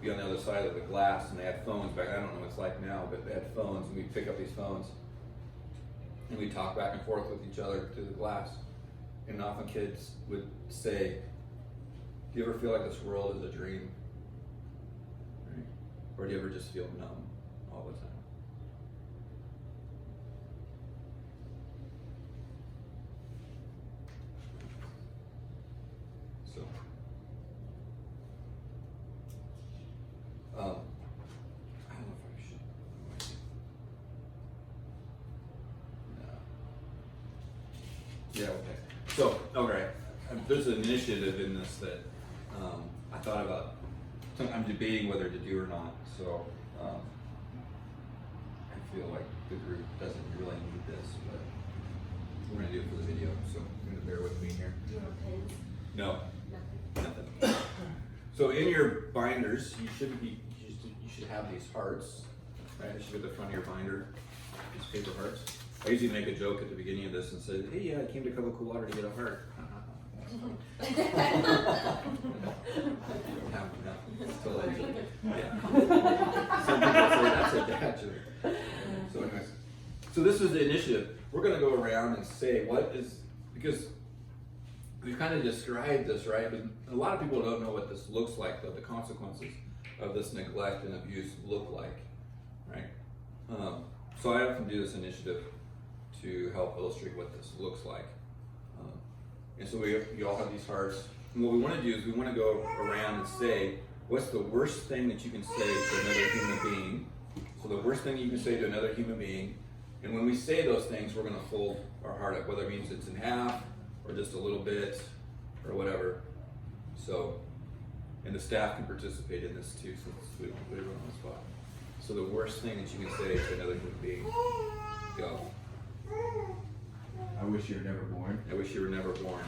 be on the other side of the glass, and they had phones back. I don't know what it's like now, but they had phones, and we'd pick up these phones, and we'd talk back and forth with each other through the glass. And often kids would say, "Do you ever feel like this world is a dream? Right? Or do you ever just feel numb all the time?" So, Yeah, okay. So, okay, there's an initiative in this that I thought about. I'm debating whether to do or not. So I feel like the group doesn't really need this, but we're gonna do it for the video. So you're gonna bear with me here. Do you want pins? No, Nothing. nothing. So in your binders, you should have these hearts, right? It should be at the front of your binder. These paper hearts. I usually make a joke at the beginning of this and say, "Hey, yeah, I came to Cup of Cool Water to get a heart." You don't have them now. It's totally, yeah. Some people say that's a dad joke. So anyways, so this is the initiative. We're gonna go around and say because we've kind of described this, right? But a lot of people don't know what this looks like, though, the consequences of this neglect and abuse look like, right? So I often do this initiative to help illustrate what this looks like. And so we all have these hearts. And what we want to do is we want to go around and say, what's the worst thing that you can say to another human being? So the worst thing you can say to another human being. And when we say those things, we're going to fold our heart up, whether it means it's in half or just a little bit or whatever. So, and the staff can participate in this too, so we don't put everyone on the spot. So the worst thing that you can say to another human being, go. I wish you were never born. I wish you were never born.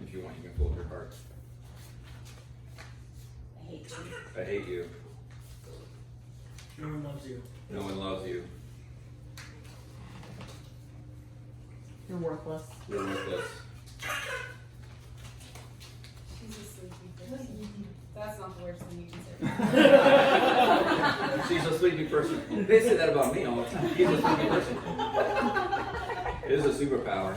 If you want, you can fold your heart. I hate you. I hate you. No one loves you. No one loves you. You're worthless. You're worthless. She's a sleepy person. That's not the worst thing you can say. She's a sleepy person. They say that about me all the time. He's a sleepy person. It is a superpower.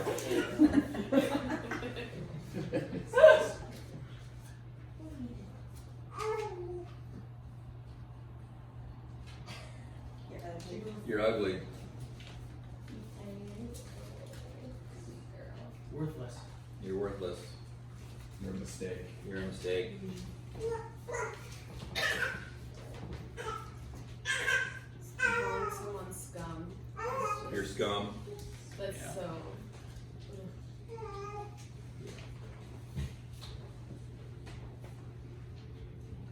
You're ugly. Worthless. You're worthless. You're a mistake. You're a mistake. Calling someone scum. You're scum. That's Yeah. so.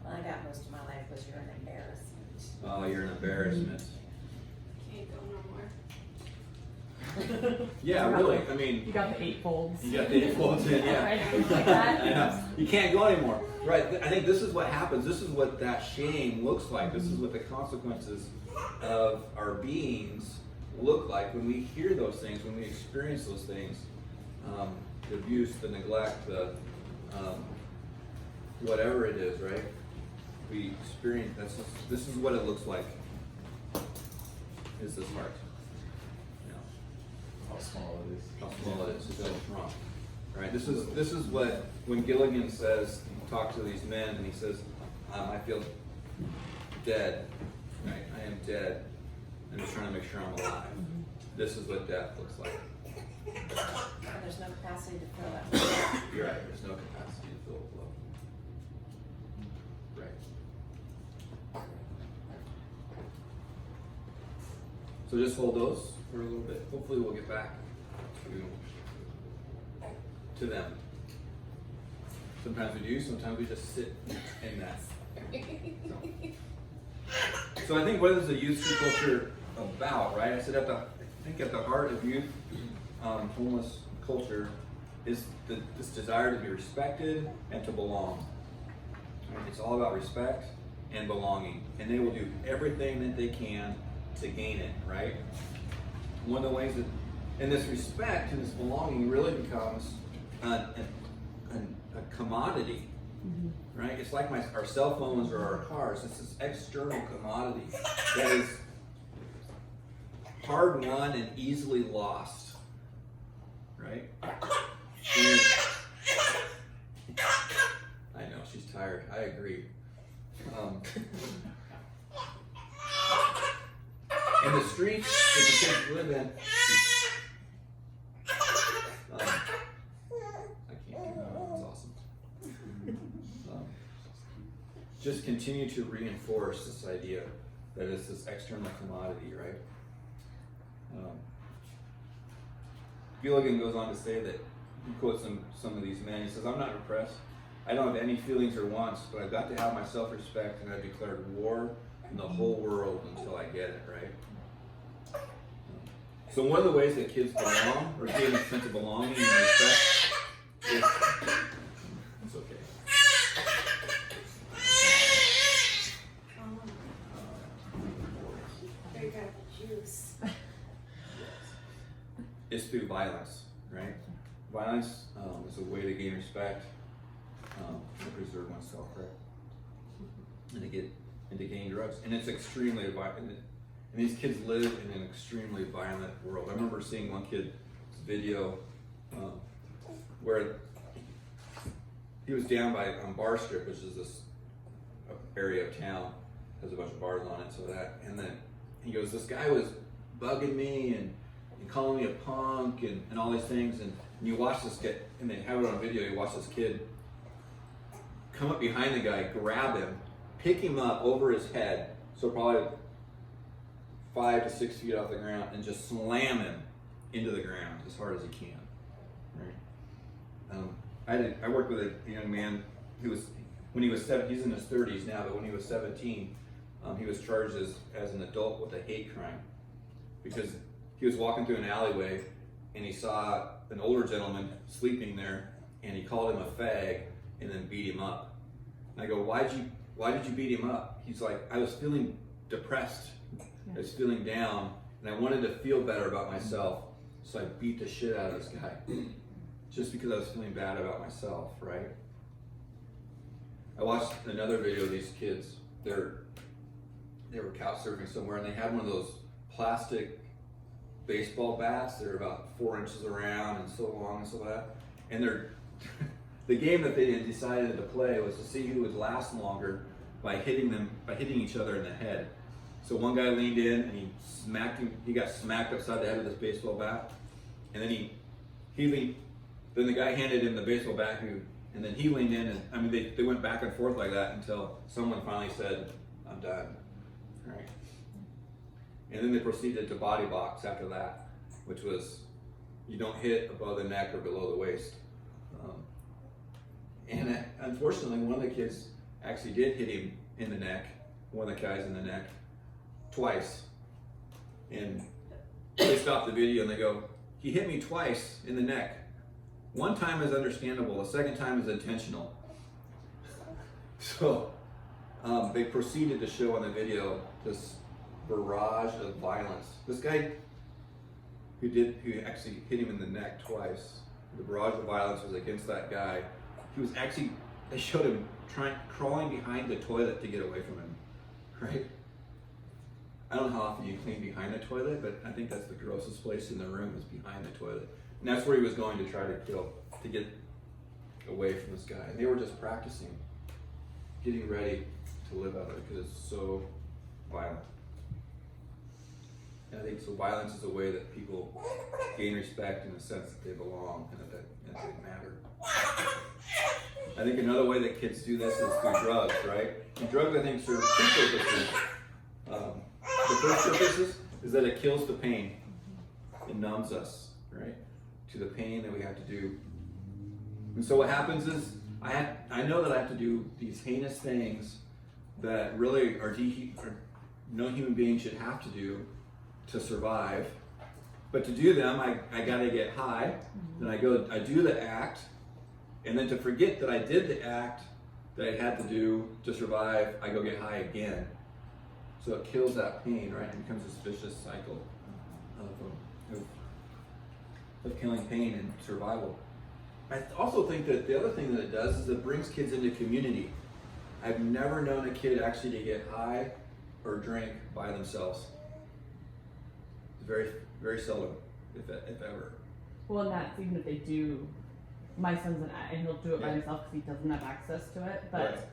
Well, I got most of my life was you're an embarrassment. Oh, you're an embarrassment. Can't go no more. Yeah, really. I mean, You got the 8 folds. you got the influence in, yeah. Right, things like that. Yeah. You can't go anymore. Right. I think this is what happens. This is what that shame looks like. This is what the consequences of our beings look like when we hear those things, when we experience those things. The abuse, the neglect, the whatever it is, right? We experience. This is what it looks like. Is this heart? How small it is. How small it is. It's so wrong. Right. This is what when Gilligan says, talk to these men, and he says, I feel dead. Right. I am dead. I'm just trying to make sure I'm alive. This is what death looks like. And there's no capacity to fill that. You're right. There's no capacity to fill with love. Right. So just hold those for a little bit. Hopefully we'll get back to them. Sometimes we do, sometimes we just sit in that. So I think what is the youth street culture about, right? I said I think at the heart of youth homeless culture is this desire to be respected and to belong. Right? It's all about respect and belonging, and they will do everything that they can to gain it, right? One of the ways that, and this respect and this belonging really becomes a commodity, right? It's like our cell phones or our cars. It's this external commodity that is hard won and easily lost, right? And I know, she's tired. I agree. In the streets that the kids live in, I can't keep going. That's awesome. Just continue to reinforce this idea that it's this external commodity, right? Gilligan goes on to say that, he quotes some of these men, he says, "I'm not depressed. I don't have any feelings or wants, but I've got to have my self-respect, and I've declared war on the whole world until I get it," right? So one of the ways that kids belong, or gain a sense of belonging and respect, is, it's okay. They got the juice. Is through violence, right? Violence is a way to gain respect, to preserve oneself, right? And to gain drugs. And it's extremely violent. And these kids live in an extremely violent world. I remember seeing one kid's video where he was down by on Bar Strip, which is this area of town, has a bunch of bars on it, so that, and then he goes, "This guy was bugging me and calling me a punk and all these things," and you watch this kid, and they have it on video, you watch this kid come up behind the guy, grab him, pick him up over his head, so probably 5 to 6 feet off the ground, and just slam him into the ground as hard as he can, right? I worked with a young man who was, when he was he's in his 30s now, but when he was 17, he was charged as an adult with a hate crime, because he was walking through an alleyway and he saw an older gentleman sleeping there, and he called him a fag and then beat him up. And I go, why did you beat him up? He's like, "I was feeling depressed. I was feeling down, and I wanted to feel better about myself, so I beat the shit out of this guy just because I was feeling bad about myself," right? I watched another video of these kids. They were couch surfing somewhere, and they had one of those plastic baseball bats. They're about 4 inches around and so long and so that. And the game that they had decided to play was to see who would last longer by hitting each other in the head. So one guy leaned in and he smacked him. He got smacked upside the head with this baseball bat, and then then the guy handed him the baseball bat, and then he leaned in, and I mean they went back and forth like that until someone finally said, "I'm done." Right? And then they proceeded to body box after that, which was, you don't hit above the neck or below the waist. And unfortunately, one of the kids actually did hit him in the neck, one of the guys in the neck, twice. And they stopped the video and they go, "He hit me twice in the neck. One time is understandable, the second time is intentional." So they proceeded to show on the video this barrage of violence. This guy who actually hit him in the neck twice, the barrage of violence was against that guy. They showed him crawling behind the toilet to get away from him, right? I don't know how often you clean behind the toilet, but I think that's the grossest place in the room, is behind the toilet. And that's where he was going to try to get away from this guy. And they were just practicing, getting ready to live out it, because it's so violent. And I think so violence is a way that people gain respect in the sense that they belong and that they matter. I think another way that kids do this is through drugs, right? And drugs, I think, serve two purposes. The first purpose is that it kills the pain. It numbs us, right, to the pain that we have to do. And so what happens is, I know that I have to do these heinous things that really no human being should have to do to survive. But to do them, I gotta get high. Then I do the act, and then to forget that I did the act that I had to do to survive, I go get high again. So it kills that pain, right? It becomes this vicious cycle of killing pain and survival. I also think that the other thing that it does is it brings kids into community. I've never known a kid actually to get high or drink by themselves. Very, very seldom, if ever. Well, and that's even if they do. My son's and he'll do it by himself because he doesn't have access to it. But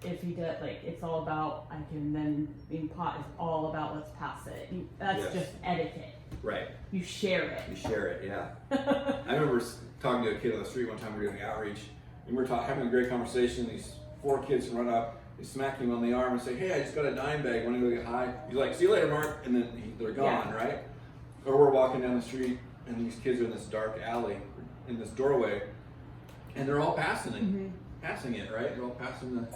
if he did, it's all about, I can then, being pot is all about let's pass it. That's just etiquette. Right. You share it. Yeah. I remember talking to a kid on the street one time. We were doing outreach, and we were having a great conversation. These 4 kids run up, they smack him on the arm and say, "Hey, I just got a dime bag. Want to go get high?" He's like, "See you later, Mark," and then they're gone, right? Or we're walking down the street, and these kids are in this dark alley, in this doorway, and they're all passing it, right? They're all passing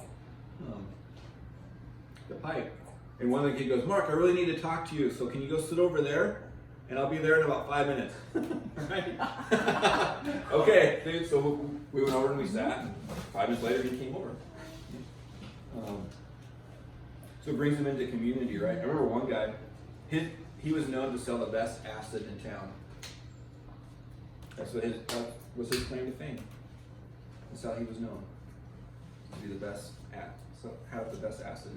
the pipe. And one of the kids goes, Mark, I really need to talk to you, so can you go sit over there? And I'll be there in about 5 minutes. Right? Okay, dude, so we went over and we sat. 5 minutes later, he came over. So it brings him into community, right? I remember one guy, he was known to sell the best acid in town. That was his claim to fame. That's how he was known. To be the best have the best acid.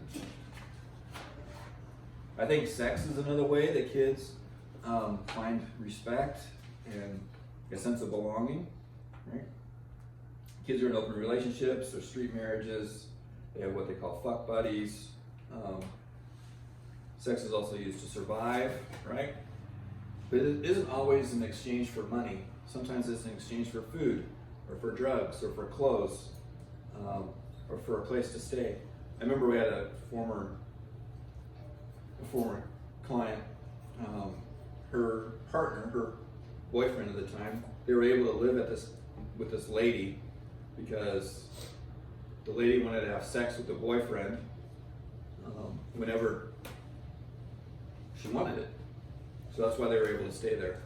I think sex is another way that kids find respect and a sense of belonging, right? Kids are in open relationships or street marriages. They have what they call fuck buddies. Sex is also used to survive, right? But it isn't always in exchange for money. Sometimes it's in exchange for food, or for drugs, or for clothes, or for a place to stay. I remember we had a former client, her partner, her boyfriend at the time, they were able to live with this lady because the lady wanted to have sex with the boyfriend whenever she wanted it. So that's why they were able to stay there.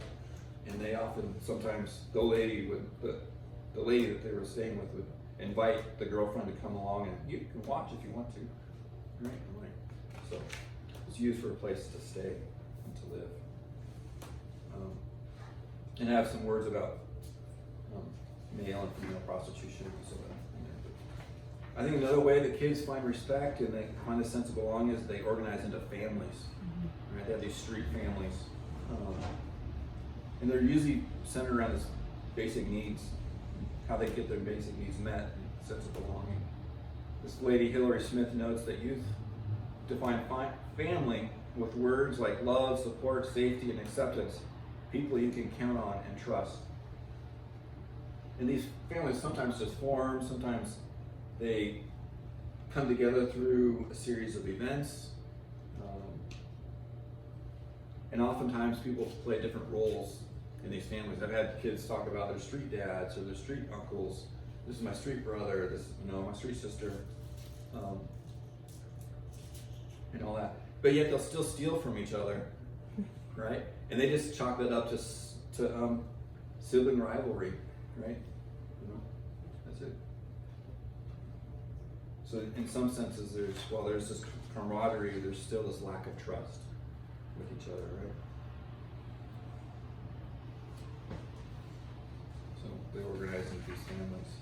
And they sometimes the lady that they were staying with would invite the girlfriend to come along, and you can watch if you want to, right? So it's used for a place to stay and to live. And I have some words about male and female prostitution and so on. I think another way that kids find respect and they find a sense of belonging is they organize into families. Right? They have these street families. And they're usually centered around this basic needs, how they get their basic needs met, and sense of belonging. This lady, Hillary Smith, notes that youth define family with words like love, support, safety, and acceptance, people you can count on and trust. And these families sometimes just form, sometimes they come together through a series of events. And oftentimes people play different roles in these families. I've had kids talk about their street dads or their street uncles. This is my street brother, this is my street sister, and all that. But yet they'll still steal from each other, right? And they just chalk that up to sibling rivalry, right? That's it. So in some senses, there's this camaraderie, there's still this lack of trust with each other, right? So they organize into these families.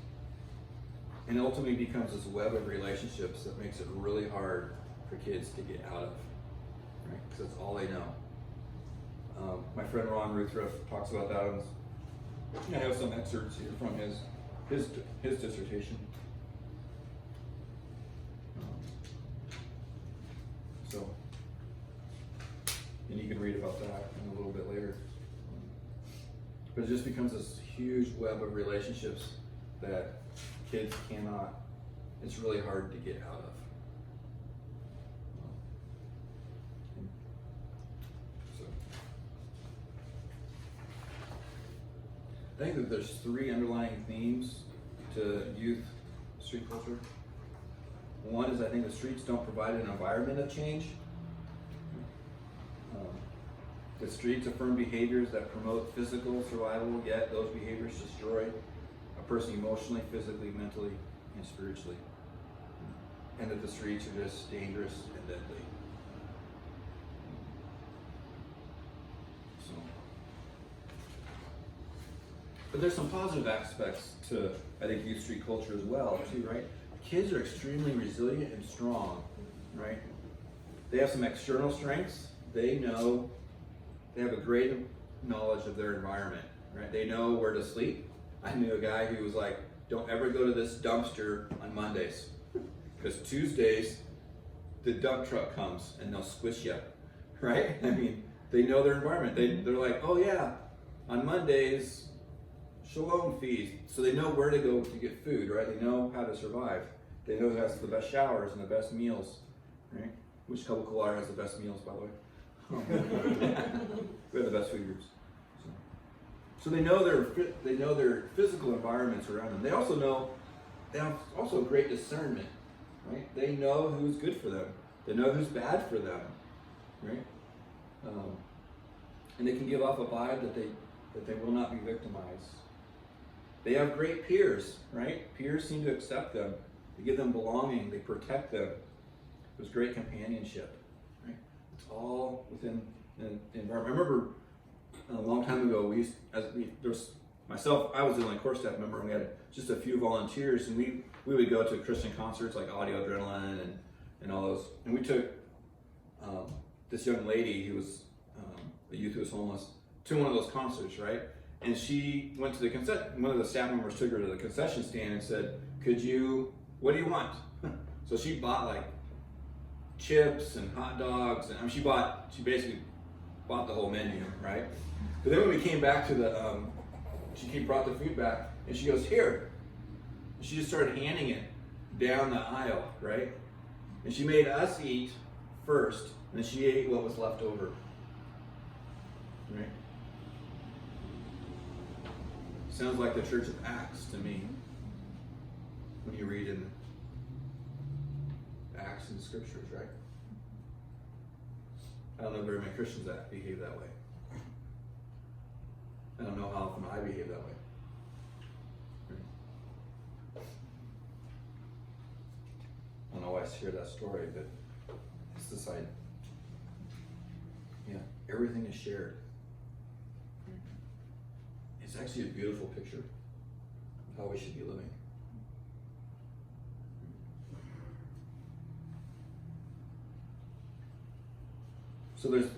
And ultimately becomes this web of relationships that makes it really hard for kids to get out of, right? Because that's all they know. My friend Ron Ruthruff talks about that. I have some excerpts here from his dissertation. And you can read about that in a little bit later. But it just becomes this huge web of relationships that kids it's really hard to get out of. So I think that there's 3 underlying themes to youth street culture. One is I think the streets don't provide an environment of change. The streets affirm behaviors that promote physical survival, yet those behaviors destroy a person emotionally, physically, mentally, and spiritually. And that the streets are just dangerous and deadly. But there's some positive aspects to, I think, youth street culture as well, too, right? Kids are extremely resilient and strong, right? They have some external strengths. They have a great knowledge of their environment, right? They know where to sleep. I knew a guy who was like, don't ever go to this dumpster on Mondays, because Tuesdays, the dump truck comes and they'll squish you, right? I mean, they know their environment. They're like, oh yeah, on Mondays, shalom feast. So they know where to go to get food, right? They know how to survive. They know who has the best showers and the best meals, right? Which couple Kolar has the best meals, by the way? We have the best food groups. So. So they know their physical environments around them. They have also great discernment, right? They know who's good for them. They know who's bad for them, right? And they can give off a vibe that they will not be victimized. They have great peers, right? Peers seem to accept them. They give them belonging. They protect them. There's great companionship, right? It's all within the environment. I remember a long time ago, I was the only core staff member, and we had just a few volunteers, and we would go to Christian concerts like Audio Adrenaline and all those. And we took this young lady who was a youth who was homeless to one of those concerts, right? And she went to one of the staff members took her to the concession stand and said, what do you want? So she bought like chips and hot dogs, and she basically bought the whole menu, right? But then when we came back to she brought the food back, and she goes, here. And she just started handing it down the aisle, right? And she made us eat first, and then she ate what was left over, right? Sounds like the Church of Acts to me, when you read in Acts and Scriptures, right? I don't know very many Christians that behave that way. I don't know how often I behave that way. I don't know why I share that story, but it's this idea. Yeah, everything is shared. It's actually a beautiful picture of how we should be living. So there's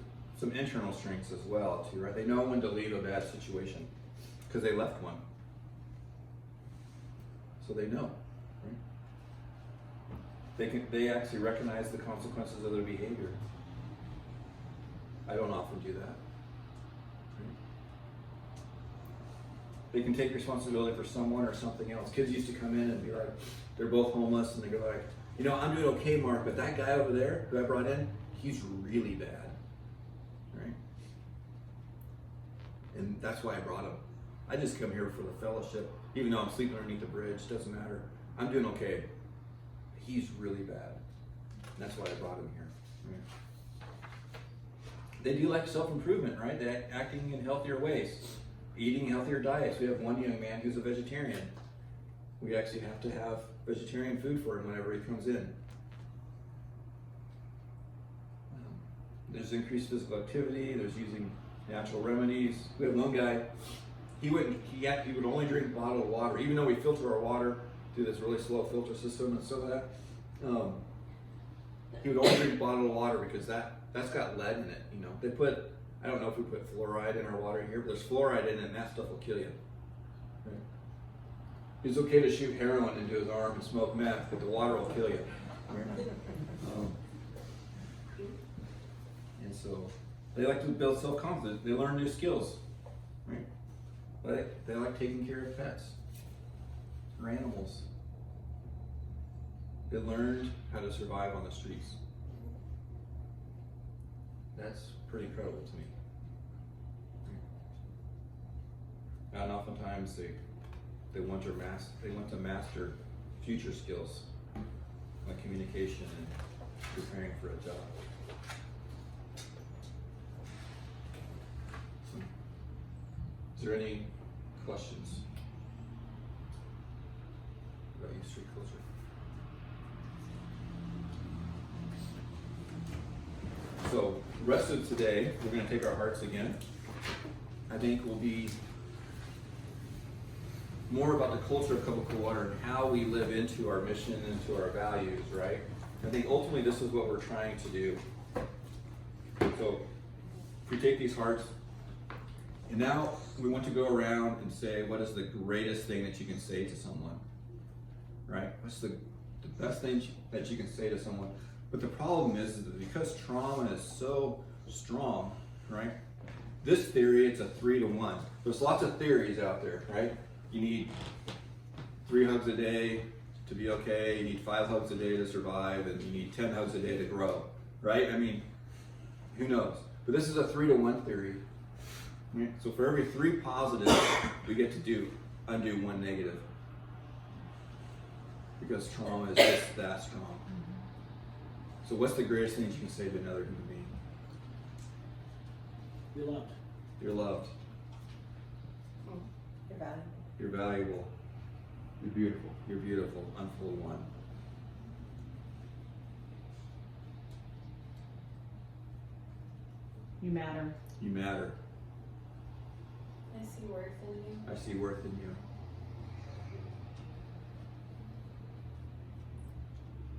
some internal strengths as well too, right? They know when to leave a bad situation because they left one. So they know, right? They actually recognize the consequences of their behavior. I don't often do that. Right? They can take responsibility for someone or something else. Kids used to come in and be like, they're both homeless, and they go like, I'm doing okay, Mark, but that guy over there who I brought in, he's really bad. Right? And that's why I brought him. I just come here for the fellowship. Even though I'm sleeping underneath the bridge, doesn't matter. I'm doing okay. He's really bad. And that's why I brought him here. Right? They do like self-improvement, right? They're acting in healthier ways, eating healthier diets. We have one young man who's a vegetarian. We actually have to have vegetarian food for him whenever he comes in. There's increased physical activity. There's using natural remedies. We have one guy. He would only drink bottled water, even though we filter our water through this really slow filter system and so that. He would only drink bottled water because that's got lead in it. They put, I don't know if we put fluoride in our water here, but there's fluoride in it, and that stuff will kill you. Right? It's okay to shoot heroin into his arm and smoke meth, but the water will kill you. Right? And so they like to build self-confidence. They learn new skills, right? They like taking care of pets or animals. They learned how to survive on the streets. That's pretty incredible to me. And oftentimes they want to master future skills like communication and preparing for a job. Is there any questions about Youth Street culture? So, the rest of today, we're going to take our hearts again. I think will be more about the culture of Cup of Cool Water and how we live into our mission and into our values, right? I think ultimately this is what we're trying to do. So, if we take these hearts, and now we want to go around and say, what is the greatest thing that you can say to someone? Right? What's the best thing that you can say to someone? But the problem is that because trauma is so strong, right? This theory, it's a 3-to-1. There's lots of theories out there, right? You need 3 hugs a day to be okay. You need 5 hugs a day to survive, and you need 10 hugs a day to grow, right? I mean, who knows? But this is a 3-to-1 theory. Right? So for every 3 positives, we get to undo 1 negative. Because trauma is just that strong. So what's the greatest thing you can say to another human being? You're loved. You're loved. You're valuable. You're valuable. You're beautiful. You're beautiful. Unfold 1. You matter. You matter. I see worth in you. I see worth in you.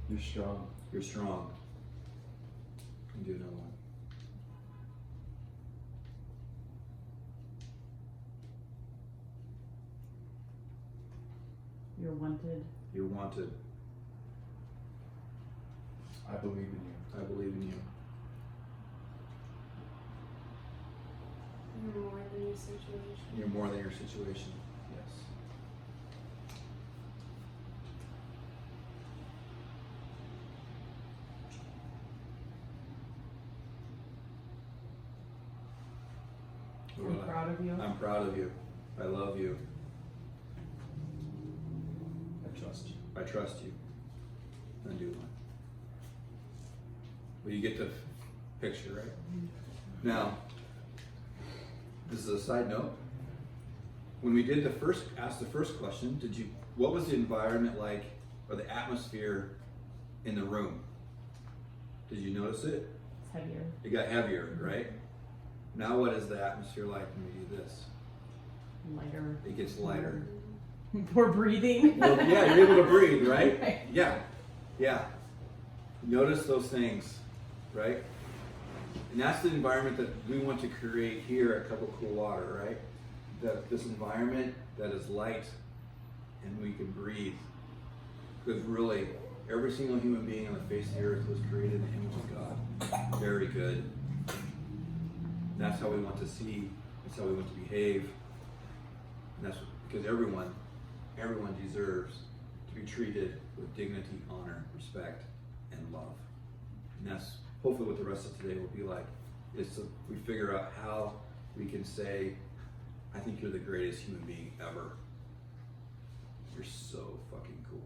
You're strong. You're strong. Can do another one. You're wanted. You're wanted. I believe in you. I believe in you. You're more than your situation. You're more than your situation. Yes. What I'm about proud of you. I'm proud of you. I love you. I trust you. I trust you. Undo 1. Well, you get the picture, right? Now, this is a side note. When we did asked the first question, what was the environment like, or the atmosphere in the room? Did you notice it? It's heavier. It got heavier, right? Now what is the atmosphere like when we do this? Lighter. It gets lighter. We're breathing. Well, yeah, you're able to breathe, right? Right. Yeah, yeah. Notice those things, right? And that's the environment that we want to create here at Cup of Cool Water, right? This environment that is light and we can breathe. Because really, every single human being on the face of the earth was created in the image of God. Very good. And that's how we want to see. That's how we want to behave. And that's because everyone deserves to be treated with dignity, honor, respect, and love. And that's hopefully what the rest of today will be like. Is we figure out how we can say, I think you're the greatest human being ever. You're so fucking cool.